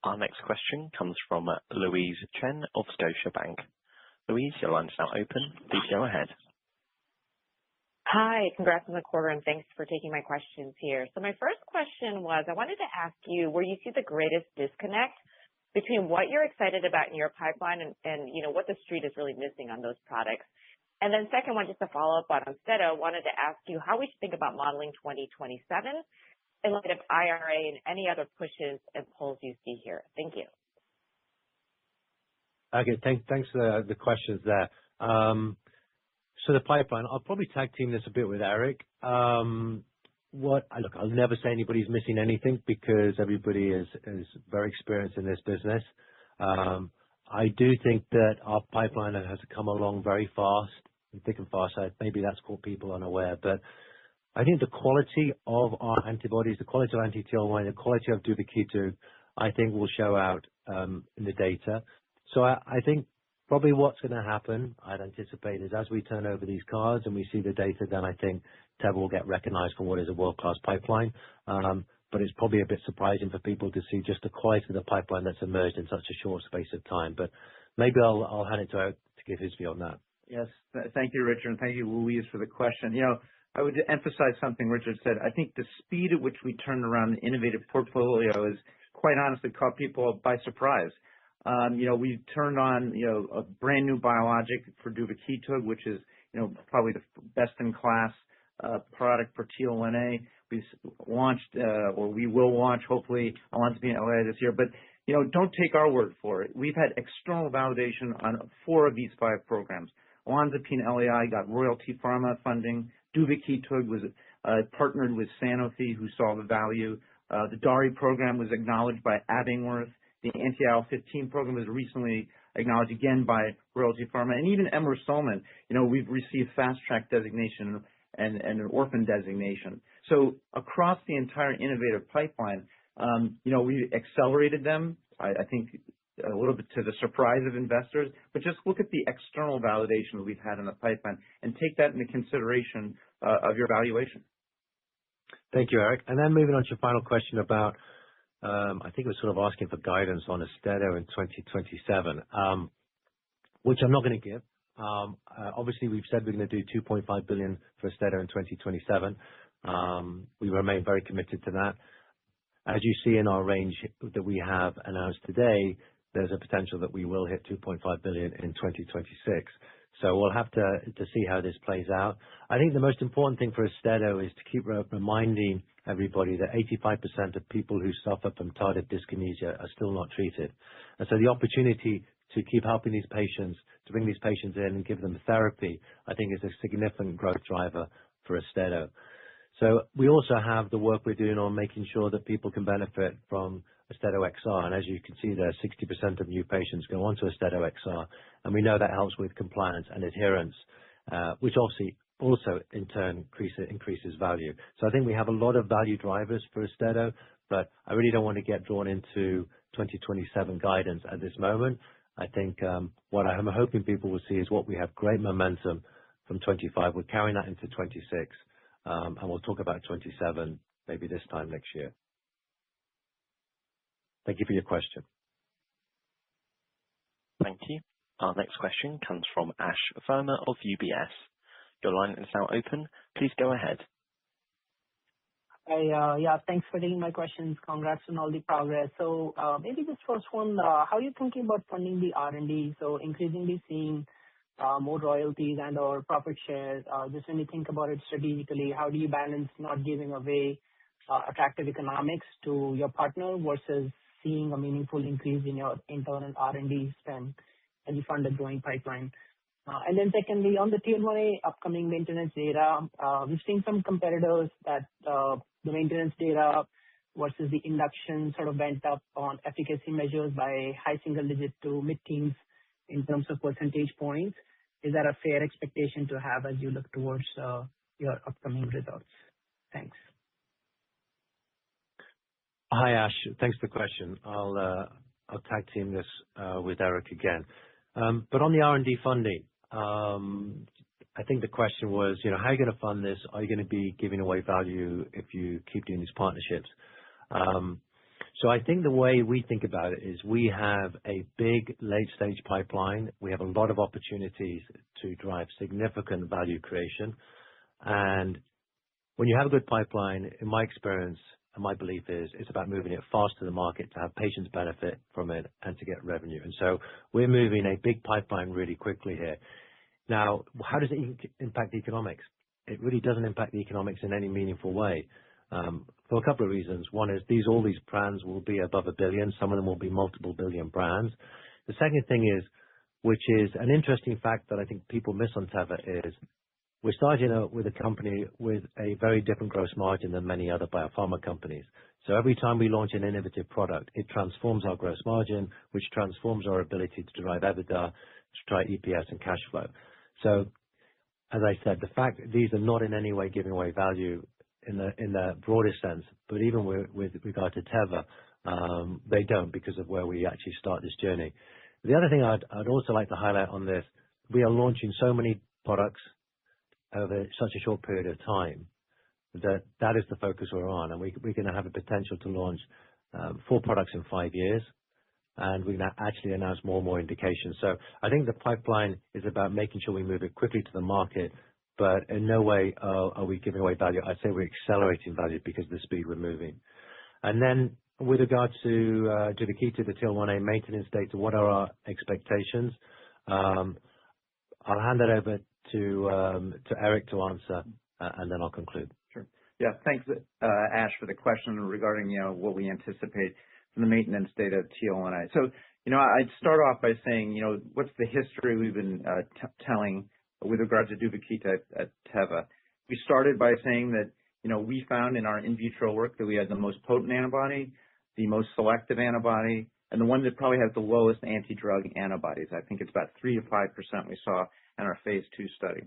A: Our next question comes from Louise Chen of Scotiabank. Louise, your line is now open. Please go ahead.
G: Hi, congrats on the quarter, and thanks for taking my questions here. So my first question was, I wanted to ask you where you see the greatest disconnect between what you're excited about in your pipeline and what the street is really missing on those products. And then second one, just to follow up on Austedo, wanted to ask you how we should think about modeling 2027 in light of IRA and any other pushes and pulls you see here. Thank you.
C: Okay, thanks for the questions there. So the pipeline, I'll probably tag team this a bit with Eric. Look, I'll never say anybody's missing anything because everybody is very experienced in this business. I do think that our pipeline has come along very fast, thick and fast. Maybe that's caught people unaware, but I think the quality of our antibodies, the quality of anti-TL1, the quality of duvakitug, I think will show out in the data. So I think probably what's going to happen, I'd anticipate, is as we turn over these cards and we see the data, then I think Teva will get recognized for what is a world-class pipeline. But it's probably a bit surprising for people to see just the quality of the pipeline that's emerged in such a short space of time. But maybe I'll hand it to Eric to give his view on that.
D: Yes. Thank you, Richard. And thank you, Louise, for the question. I would emphasize something Richard said. I think the speed at which we turned around the innovative portfolio is quite honestly caught people by surprise. We turned on, a brand new biologic for duvakitug, which is, probably the best in class product for TL1A. We launched, or we will launch, hopefully, olanzapine LAI this year. But, don't take our word for it. We've had external validation on 4 of these 5 programs. Olanzapine LAI got Royalty Pharma funding. Duvakitug was partnered with Sanofi, who saw the value. The DARI program was acknowledged by Abingworth. The anti-IL-15 program was recently acknowledged again by Royalty Pharma. And even Emmersolmin, we've received fast track designation and an orphan designation. So across the entire innovative pipeline, we accelerated them, I think a little bit to the surprise of investors, but just look at the external validation that we've had in the pipeline and take that into consideration of your valuation.
C: Thank you, Eric. And then moving on to your final question about, I think we're sort of asking for guidance on Austedo in 2027, which I'm not going to give. Obviously, we've said we're going to do $2.5 billion for Austedo in 2027. We remain very committed to that. As you see in our range that we have announced today, there's a potential that we will hit $2.5 billion in 2026. So we'll have to see how this plays out. I think the most important thing for Austedo is to keep reminding everybody that 85% of people who suffer from tardive dyskinesia are still not treated. And so the opportunity to keep helping these patients, to bring these patients in and give them therapy, I think is a significant growth driver for Austedo. So we also have the work we're doing on making sure that people can benefit from Austedo XR. And as you can see there, 60% of new patients go on to Austedo XR. And we know that helps with compliance and adherence, which obviously also in turn increases value. So I think we have a lot of value drivers for Austedo, but I really don't want to get drawn into 2027 guidance at this moment. I think what I'm hoping people will see is what we have great momentum from 25. We're carrying that into 26, and we'll talk about 27 maybe this time next year. Thank you for your question.
A: Thank you. Our next question comes from Ash Verma of UBS. Your line is now open. Please go ahead.
H: Yeah, thanks for taking my questions. Congrats on all the progress. So maybe this first one, how are you thinking about funding the R&D? So increasingly seeing more royalties and/or profit shares. Just when you think about it strategically, how do you balance not giving away attractive economics to your partner versus seeing a meaningful increase in your internal R&D spend as you fund a growing pipeline? And then secondly, on the TL1A upcoming maintenance data, we've seen some competitors that the maintenance data versus the induction sort of went up on efficacy measures by high single digit to mid-teens in terms of percentage points. Is that a fair expectation to have as you look towards your upcoming results? Thanks.
C: Hi, Ash. Thanks for the question. I'll tag team this with Eric again. But on the R&D funding, I think the question was, how are you going to fund this? Are you going to be giving away value if you keep doing these partnerships? So I think the way we think about it is we have a big late-stage pipeline. We have a lot of opportunities to drive significant value creation. And when you have a good pipeline, in my experience, and my belief is, it's about moving it fast to the market to have patients benefit from it and to get revenue. And so we're moving a big pipeline really quickly here. Now, how does it impact the economics? It really doesn't impact the economics in any meaningful way for a couple of reasons. One is all these brands will be above $1 billion. Some of them will be multiple billion brands. The second thing is, which is an interesting fact that I think people miss on Teva, is we're starting out with a company with a very different gross margin than many other biopharma companies. So every time we launch an innovative product, it transforms our gross margin, which transforms our ability to drive EBITDA, to drive EPS and cash flow. So as I said, the fact that these are not in any way giving away value in the broadest sense, but even with regard to Teva, they don't, because of where we actually start this journey. The other thing I'd also like to highlight on this, we are launching so many products over such a short period of time that is the focus we're on. And we're going to have a potential to launch 4 products in 5 years. And we're going to actually announce more and more indications. So I think the pipeline is about making sure we move it quickly to the market, but in no way are we giving away value. I'd say we're accelerating value because of the speed we're moving. And then with regard to the key to the TL1A maintenance data, what are our expectations? I'll hand that over to Eric to answer, and then I'll conclude.
D: Sure. Yeah, thanks, Ash, for the question regarding what we anticipate from the maintenance data of TL1A. So, I'd start off by saying, what's the history we've been telling with regard to Duvakitug at Teva. We started by saying that, we found in our in vitro work that we had the most potent antibody, the most selective antibody, and the one that probably has the lowest anti-drug antibodies. I think it's about 3 to 5% we saw in our phase 2 study.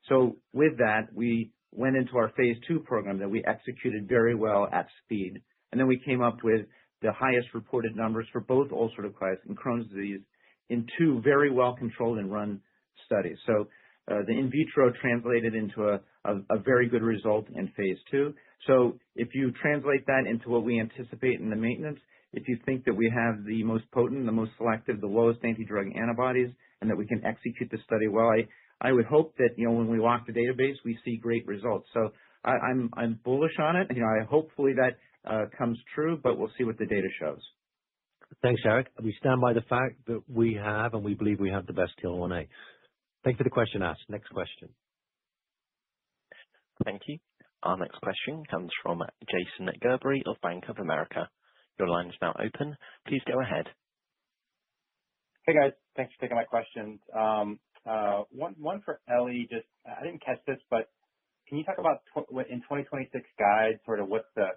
D: So with that, we went into our phase 2 program that we executed very well at speed. And then we came up with the highest reported numbers for both ulcerative colitis and Crohn's disease in 2 very well controlled and run studies. So the in vitro translated into a very good result in phase 2. So if you translate that into what we anticipate in the maintenance, if you think that we have the most potent, the most selective, the lowest anti-drug antibodies, and that we can execute the study well, I would hope that, when we lock the database, we see great results. So I'm bullish on it. Hopefully that comes true, but we'll see what the data shows.
C: Thanks, Eric. We stand by the fact that we have, and we believe we have the best TL1A. Thank you for the question asked. Next question.
A: Thank you. Our next question comes from Jason Gerberry of Bank of America. Your line is now open. Please go ahead.
I: Hey, guys. Thanks for taking my questions. One for Ellie. Just, I didn't catch this, but can you talk about in 2026 guide, sort of what's the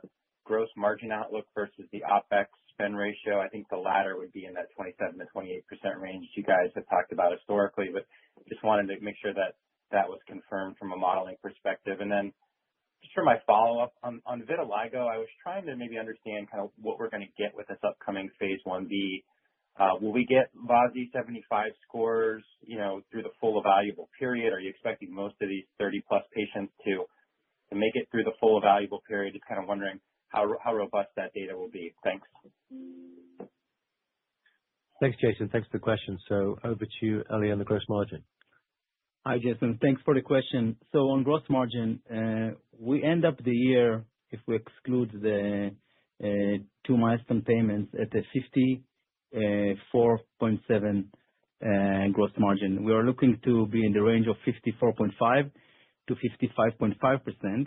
I: gross margin outlook versus the OpEx spend ratio? I think the latter would be in that 27 to 28% range you guys have talked about historically, but just wanted to make sure that that was confirmed from a modeling perspective. And then just for my follow-up on vitiligo, I was trying to maybe understand kind of what we're going to get with this upcoming phase 1B. Will we get VASI 75 scores, through the full evaluable period? Are you expecting most of these 30-plus patients to make it through the full evaluable period? Just kind of wondering how robust that data will be. Thanks.
C: Thanks, Jason. Thanks for the question. So over to you, Ellie, on the gross margin.
E: Hi, Jason. Thanks for the question. So on gross margin, we end up the year, if we exclude the 2 milestone payments, at a 54.7 gross margin. We are looking to be in the range of 54.5 to 55.5%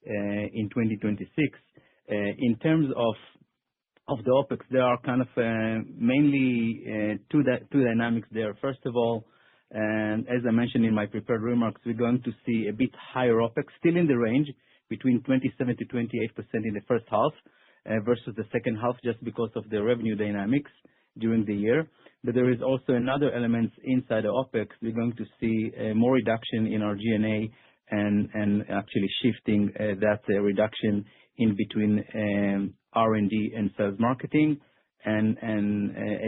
E: in 2026. In terms of the OpEx, there are kind of mainly two dynamics there. First of all, as I mentioned in my prepared remarks, we're going to see a bit higher OpEx, still in the range between 27 to 28% in the first half versus the second half, just because of the revenue dynamics during the year. But there is also another element inside the OpEx. We're going to see more reduction in our G&A and actually shifting that reduction in between R&D and sales marketing and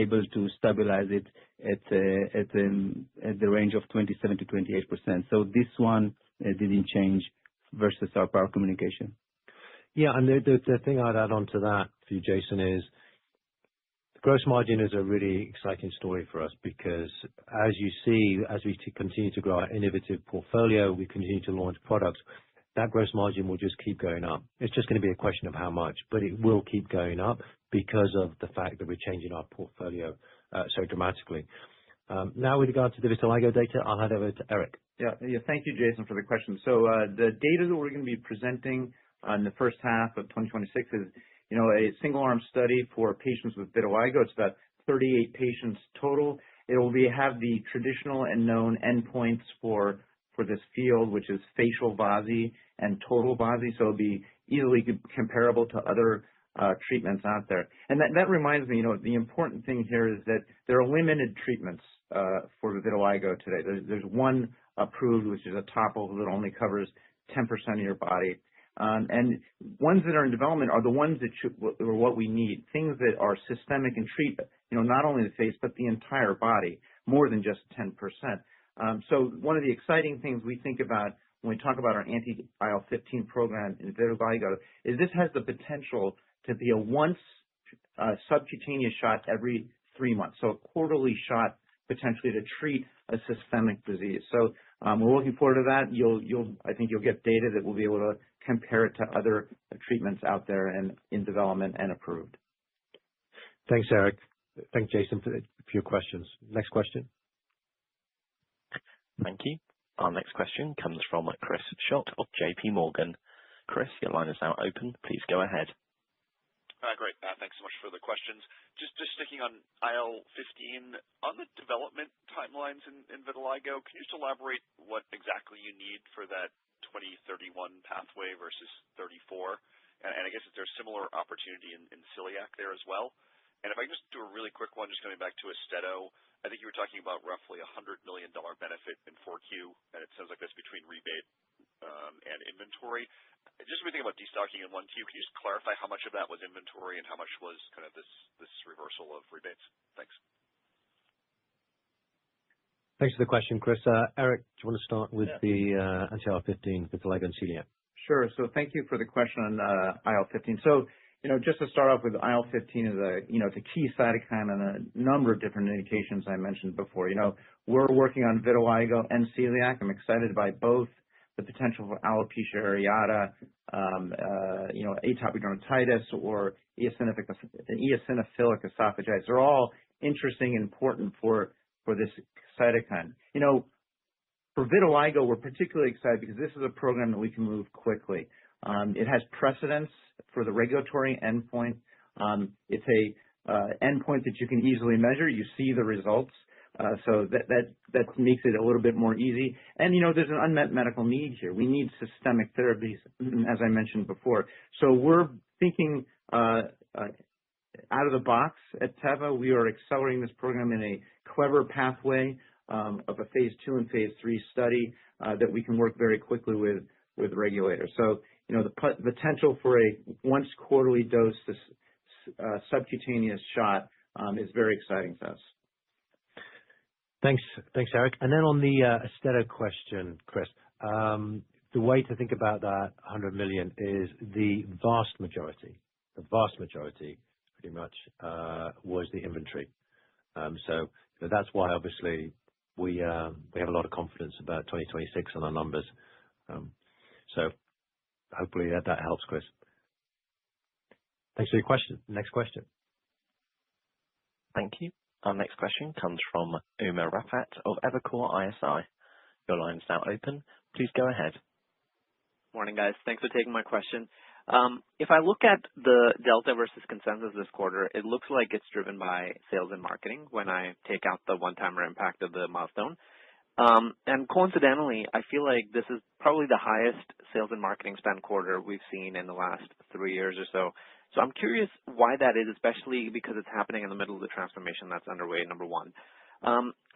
E: able to stabilize it at the range of 27 to 28%. So this one didn't change versus our prior communication.
C: Yeah, and the thing I'd add on to that for you, Jason, is the gross margin is a really exciting story for us because, as you see, as we continue to grow our innovative portfolio, we continue to launch products, that gross margin will just keep going up. It's just going to be a question of how much, but it will keep going up because of the fact that we're changing our portfolio so dramatically. Now, with regard to the vitiligo data, I'll hand over to Eric.
D: Yeah. Thank you, Jason, for the question. So the data that we're going to be presenting in the first half of 2026 is, a single-arm study for patients with vitiligo. It's about 38 patients total. It will have the traditional and known endpoints for this field, which is facial VASI and total VASI. So it'll be easily comparable to other treatments out there. And that reminds me, the important thing here is that there are limited treatments for vitiligo today. There's one approved, which is a topical that only covers 10% of your body. And ones that are in development are the ones that are what we need, things that are systemic and treat, not only the face, but the entire body, more than just 10%. So one of the exciting things we think about when we talk about our anti-IL-15 program in vitiligo is this has the potential to be a once subcutaneous shot every 3 months, so a quarterly shot potentially to treat a systemic disease. So we're looking forward to that. I think you'll get data that will be able to compare it to other treatments out there and in development and approved.
C: Thanks, Eric. Thanks, Jason, for your questions. Next question.
A: Thank you. Our next question comes from Chris Schott of JP Morgan. Chris, your line is now open. Please go ahead.
J: Great. Thanks so much for the questions. Just sticking on IL-15, on the development timelines in vitiligo, can you just elaborate what exactly you need for that 2031 pathway versus 34? And I guess is there a similar opportunity in celiac there as well? And if I can just do a really quick one, just coming back to Austedo, I think you were talking about roughly $100 million benefit in 4Q, and it sounds like that's between rebate and inventory. Just when we think about destocking in 1Q, can you just clarify how much of that was inventory and how much was kind of this reversal of rebates? Thanks.
C: Thanks for the question, Chris. Eric, do you want to start with the anti-IL-15 vitiligo and celiac?
D: Sure. So thank you for the question on IL-15. So, just to start off with, IL-15 is it's a key cytokine on a number of different indications I mentioned before. We're working on vitiligo and celiac. I'm excited by both the potential for alopecia areata, atopic dermatitis, or eosinophilic esophagitis. They're all interesting and important for this cytokine. For vitiligo, we're particularly excited because this is a program that we can move quickly. It has precedence for the regulatory endpoint. It's a endpoint that you can easily measure. You see the results. So that makes it a little bit more easy. And, there's an unmet medical need here. We need systemic therapies, as I mentioned before. So we're thinking out of the box at Teva. We are accelerating this program in a clever pathway of a phase 2 and phase 3 study that we can work very quickly with regulators. So, the potential for a once quarterly dose subcutaneous shot is very exciting to us.
C: Thanks, Eric. And then on the Austedo question, Chris, the way to think about that 100 million is the vast majority, pretty much, was the inventory. So that's why, obviously, we have a lot of confidence about 2026 on our numbers. So hopefully that helps, Chris. Thanks for your question. Next question.
A: Thank you. Our next question comes from Umer Raffat of Evercore ISI. Your line is now open. Please go ahead.
K: Morning, guys. Thanks for taking my question. If I look at the delta versus consensus this quarter, it looks like it's driven by sales and marketing when I take out the one-timer impact of the milestone. And coincidentally, I feel like this is probably the highest sales and marketing spend quarter we've seen in the last 3 years or so. So I'm curious why that is, especially because it's happening in the middle of the transformation that's underway, number one.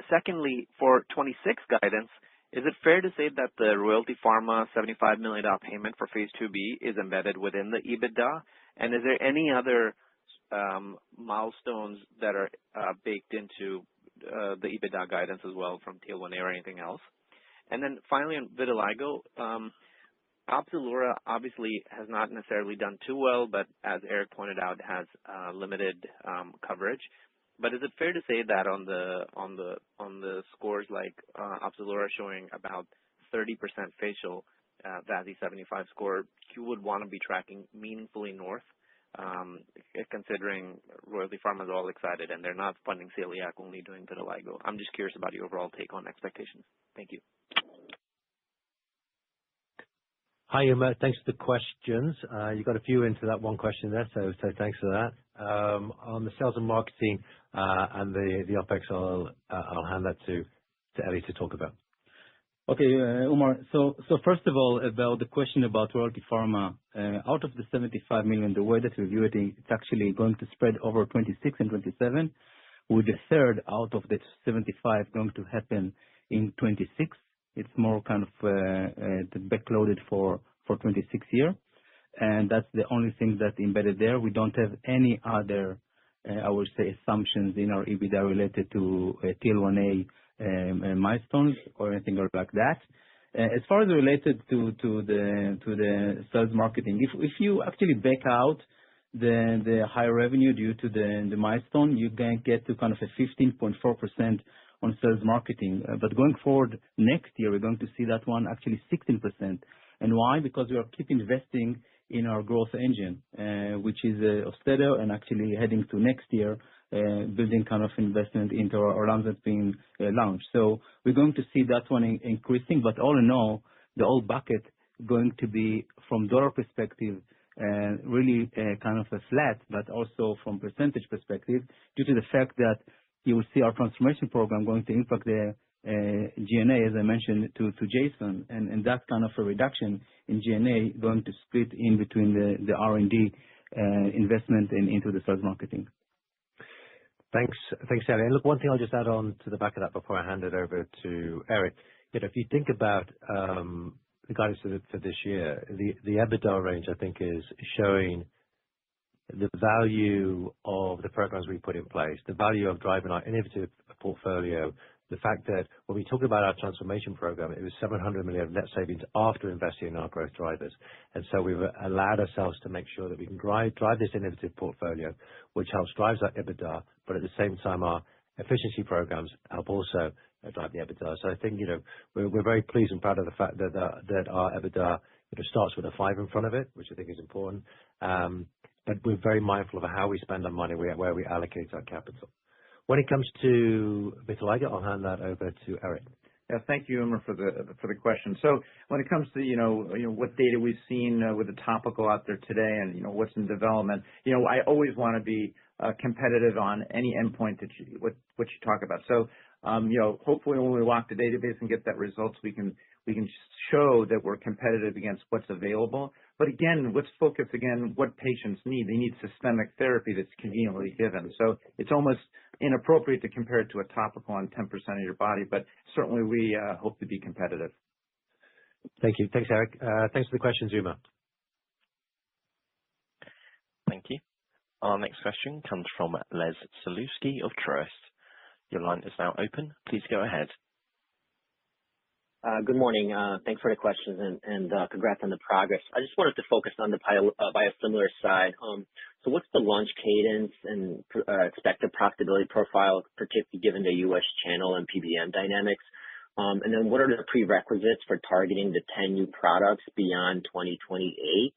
K: Secondly, for 26 guidance, is it fair to say that the Royalty Pharma $75 million payment for phase 2B is embedded within the EBITDA? And is there any other milestones that are baked into the EBITDA guidance as well from TL1A or anything else? And then finally, on vitiligo, Opzelura obviously has not necessarily done too well, but as Eric pointed out, has limited coverage. But is it fair to say that on the scores like Opzelura showing about 30% facial VASI 75 score, you would want to be tracking meaningfully north, considering Royalty Pharma is all excited and they're not funding celiac, only doing vitiligo? I'm just curious about your overall take on expectations. Thank you.
C: Hi, Umer. Thanks for the questions. You got a few into that one question there, so thanks for that. On the sales and marketing and the OpEx, I'll hand that to Ellie to talk about.
E: Okay, Umar. So first of all, about the question about Royalty Pharma, out of the 75 million, the way that we view it, it's actually going to spread over 26 and 27, with a third out of the 75 going to happen in 26. It's more kind of backloaded for 26 year. And that's the only thing that's embedded there. We don't have any other, I would say, assumptions in our EBITDA related to TL1A milestones or anything like that. As far as related to the sales marketing, if you actually back out the higher revenue due to the milestone, you can get to kind of a 15.4% on sales marketing. But going forward next year, we're going to see that one actually 16%. And why? Because we are keep investing in our growth engine, which is Austedo, and actually heading to next year, building kind of investment into our lungs that's being launched. So we're going to see that one increasing, but all in all, the whole bucket going to be from dollar perspective, really kind of a flat, but also from percentage perspective, due to the fact that you will see our transformation program going to impact the G&A, as I mentioned to Jason, and that kind of a reduction in G&A going to split in between the R&D investment and into the sales marketing.
C: Thanks, Ellie. And look, one thing I'll just add on to the back of that before I hand it over to Eric. If you think about the guidance for this year, the EBITDA range, I think, is showing the value of the programs we put in place, the value of driving our innovative portfolio, the fact that when we talk about our transformation program, it was 700 million net savings after investing in our growth drivers. And so we've allowed ourselves to make sure that we can drive this innovative portfolio, which helps drive that EBITDA, but at the same time, our efficiency programs help also drive the EBITDA. So I think, we're very pleased and proud of the fact that our EBITDA, starts with a 5 in front of it, which I think is important. But we're very mindful of how we spend our money, where we allocate our capital. When it comes to vitiligo, I'll hand that over to Eric.
D: Yeah, thank you, Umar, for the question. So when it comes to what data we've seen with the topical out there today, and what's in development, I always want to be competitive on any endpoint that what you talk about. So hopefully when we walk the database and get that results, we can show that we're competitive against what's available. But again, let's focus what patients need. They need systemic therapy that's conveniently given. So it's almost inappropriate to compare it to a topical on 10% of your body, but certainly we hope to be competitive.
C: Thank you. Thanks, Eric. Thanks for the question, Umar.
A: Thank you. Our next question comes from Les Sulewski of Truist. Your line is now open. Please go ahead.
L: Good morning. Thanks for the questions and congrats on the progress. I just wanted to focus on the biosimilar side. So what's the launch cadence and expected profitability profile, particularly given the U.S. channel and PBM dynamics? And then what are the prerequisites for targeting the 10 new products beyond 2028?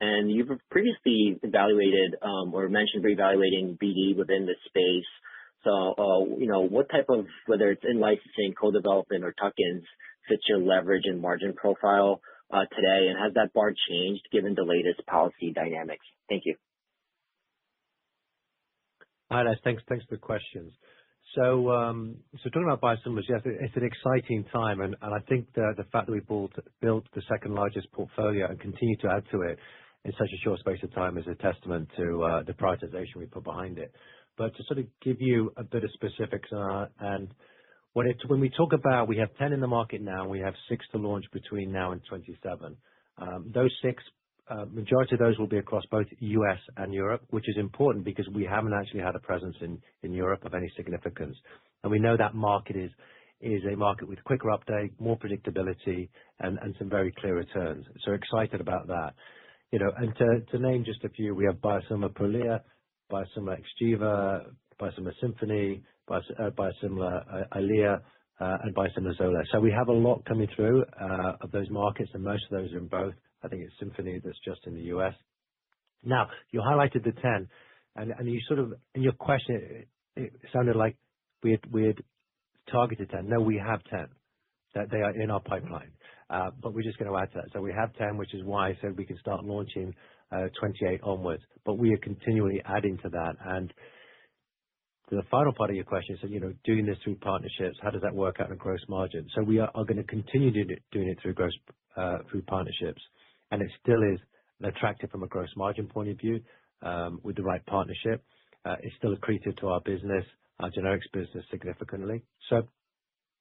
L: And you've previously evaluated or mentioned reevaluating BD within the space. So, what type of, whether it's in licensing, co-development, or tuck-ins, fits your leverage and margin profile today? And has that bar changed given the latest policy dynamics? Thank you.
C: Hi, Les. Thanks for the questions. So talking about biosimilars, yes, it's an exciting time, and I think the fact that we built the second largest portfolio and continue to add to it in such a short space of time is a testament to the prioritization we put behind it. But to sort of give you a bit of specifics, and when we talk about, we have 10 in the market now, we have 6 to launch between now and 27. Those 6, majority of those will be across both US and Europe, which is important because we haven't actually had a presence in Europe of any significance. And we know that market is a market with quicker uptake, more predictability, and some very clear returns. So excited about that. And to name just a few, we have biosimilar Prolia, biosimilar Xgeva, biosimilar Symphony, biosimilar Eylea, and biosimilar Xolair. So we have a lot coming through of those markets, and most of those are in both. I think it's Symphony that's just in the US. Now, you highlighted the 10, and you sort of, in your question, it sounded like we had targeted 10. No, we have 10. That they are in our pipeline. But we're just going to add to that. So we have 10, which is why I said we can start launching 28 onwards. But we are continually adding to that. And to the final part of your question, so, doing this through partnerships, how does that work out in a gross margin? So we are going to continue doing it through through partnerships. And it still is attractive from a gross margin point of view with the right partnership. It's still accretive to our business, our generics business significantly. So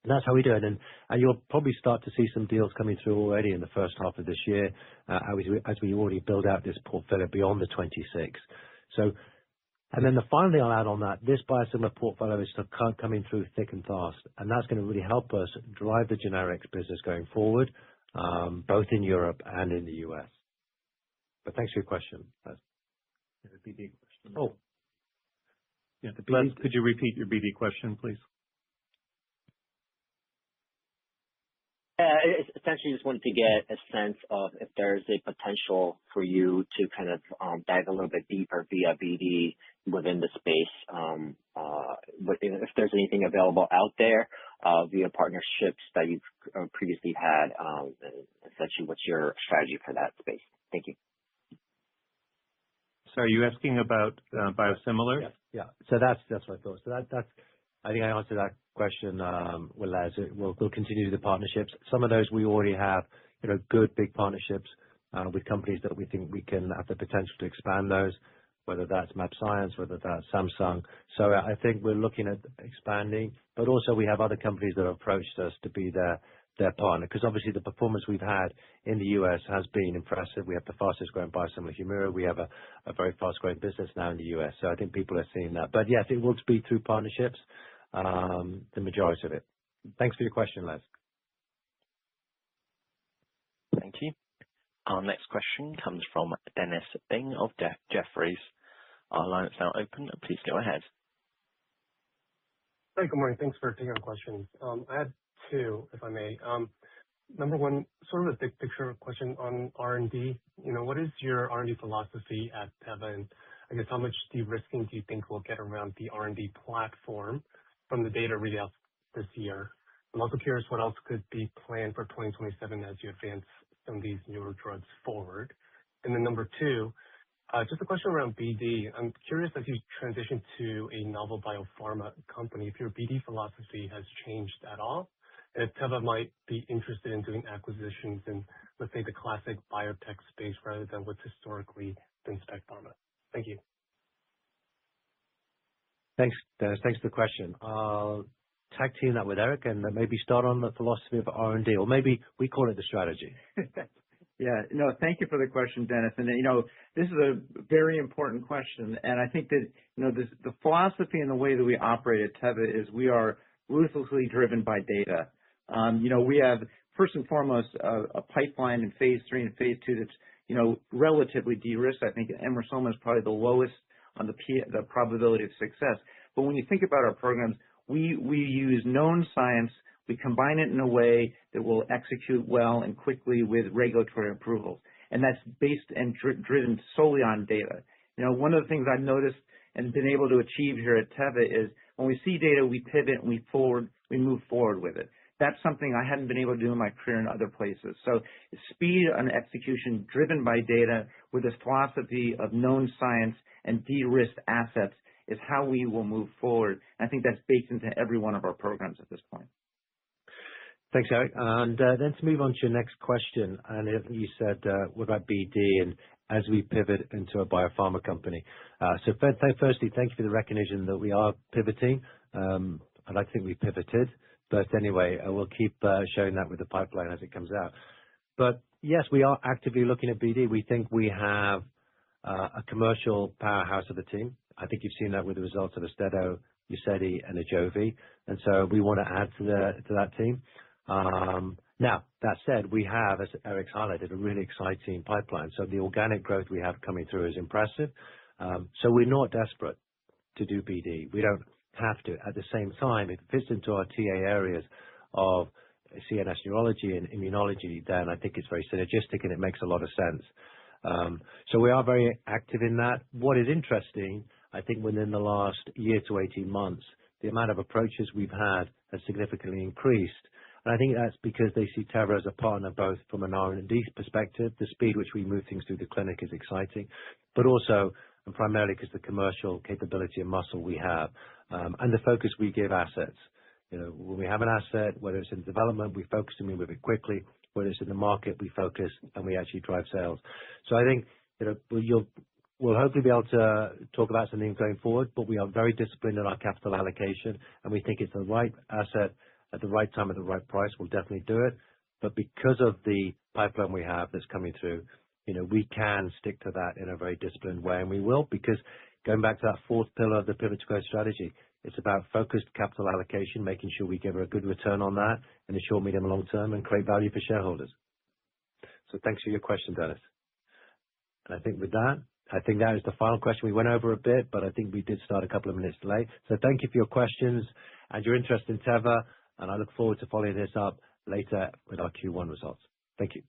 C: that's how we do it. And you'll probably start to see some deals coming through already in the first half of this year as we already build out this portfolio beyond the 26. So, and then the final thing I'll add on that, this biosimilar portfolio is coming through thick and fast. And that's going to really help us drive the generics business going forward, both in Europe and in the US. But thanks for your question.
B: The BD question. Oh. Yeah, the BD. Could you repeat your BD question, please?
L: Essentially, just wanted to get a sense of if there's a potential for you to kind of dive a little bit deeper via BD within the space. If there's anything available out there via partnerships that you've previously had, essentially, what's your strategy for that space? Thank you.
B: So are you asking about biosimilars?
C: Yeah. So that's what I thought. So that's. I think I answered that question, Les. We'll continue the partnerships. Some of those we already have, good big partnerships with companies that we think we can have the potential to expand those, whether that's mAbxience, whether that's Samsung. So I think we're looking at expanding, but also we have other companies that have approached us to be their partner, because obviously the performance we've had in the US has been impressive. We have the fastest growing biosimilar Humira. We have a very fast growing business now in the US. So I think people are seeing that. But yes, it will be through partnerships. The majority of it. Thanks for your question, Les.
A: Thank you. Our next question comes from Dennis Ding of Jefferies. Our line is now open. Please go ahead.
M: Hi, good morning. Thanks for taking our questions. I had two, if I may. Number one, sort of a big picture question on R&D. What is your R&D philosophy at Teva? And I guess how much de-risking do you think we'll get around the R&D platform from the data readouts this year? I'm also curious what else could be planned for 2027 as you advance some of these newer drugs forward. And then number two, just a question around BD. I'm curious, as you transition to a novel biopharma company, if your BD philosophy has changed at all, and if Teva might be interested in doing acquisitions in, let's say, the classic biotech space rather than what's historically been spec pharma. Thank you.
C: Thanks, Dennis. Thanks for the question. I'll tag team that with Eric and maybe start on the philosophy of R&D, or maybe we call it the strategy.
D: Yeah, no, thank you for the question, Dennis. And, this is a very important question. And I think that, the philosophy and the way that we operate at Teva is we are ruthlessly driven by data. We have, first and foremost, a pipeline in phase 3 and phase 2 that's, relatively de-risked. I think Emersoma is probably the lowest on the probability of success. But when you think about our programs, we use known science. We combine it in a way that will execute well and quickly with regulatory approvals. And that's based and driven solely on data. One of the things I've noticed and been able to achieve here at Teva is when we see data, we pivot and we move forward with it. That's something I hadn't been able to do in my career in other places. So speed and execution driven by data with this philosophy of known science and de-risked assets is how we will move forward. And I think that's baked into every one of our programs at this point.
C: Thanks, Eric. And then to move on to your next question, and you said, what about BD and as we pivot into a biopharma company? So firstly, thank you for the recognition that we are pivoting. I'd like to think we pivoted. But anyway, we'll keep showing that with the pipeline as it comes out. But yes, we are actively looking at BD. We think we have a commercial powerhouse of a team. I think you've seen that with the results of Austedo, Uzedy, and Ajovy. And so we want to add to that team. Now, that said, we have, as Eric's highlighted, a really exciting pipeline. So the organic growth we have coming through is impressive. So we're not desperate to do BD. We don't have to. At the same time, if it fits into our TA areas of CNS neurology and immunology, then I think it's very synergistic and it makes a lot of sense. So we are very active in that. What is interesting, I think within the last year to 18 months, the amount of approaches we've had has significantly increased. And I think that's because they see Teva as a partner, both from an R&D perspective, the speed which we move things through the clinic is exciting, but also and primarily because the commercial capability and muscle we have, and the focus we give assets. When we have an asset, whether it's in development, we focus and we move it quickly. Whether it's in the market, we focus and we actually drive sales. So I think we'll hopefully be able to talk about something going forward, but we are very disciplined in our capital allocation, and we think it's the right asset at the right time at the right price. We'll definitely do it. But because of the pipeline we have that's coming through, we can stick to that in a very disciplined way, and we will, because going back to that fourth pillar of the Pivot to Growth strategy, it's about focused capital allocation, making sure we give a good return on that in the short, medium, and long term and create value for shareholders. So thanks for your question, Dennis. And I think with that, that is the final question. We went over a bit, but I think we did start a couple of minutes late. So thank you for your questions and your interest in Teva, and I look forward to following this up later with our Q1 results. Thank you.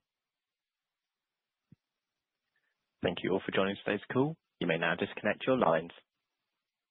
A: Thank you all for joining today's call. You may now disconnect your lines.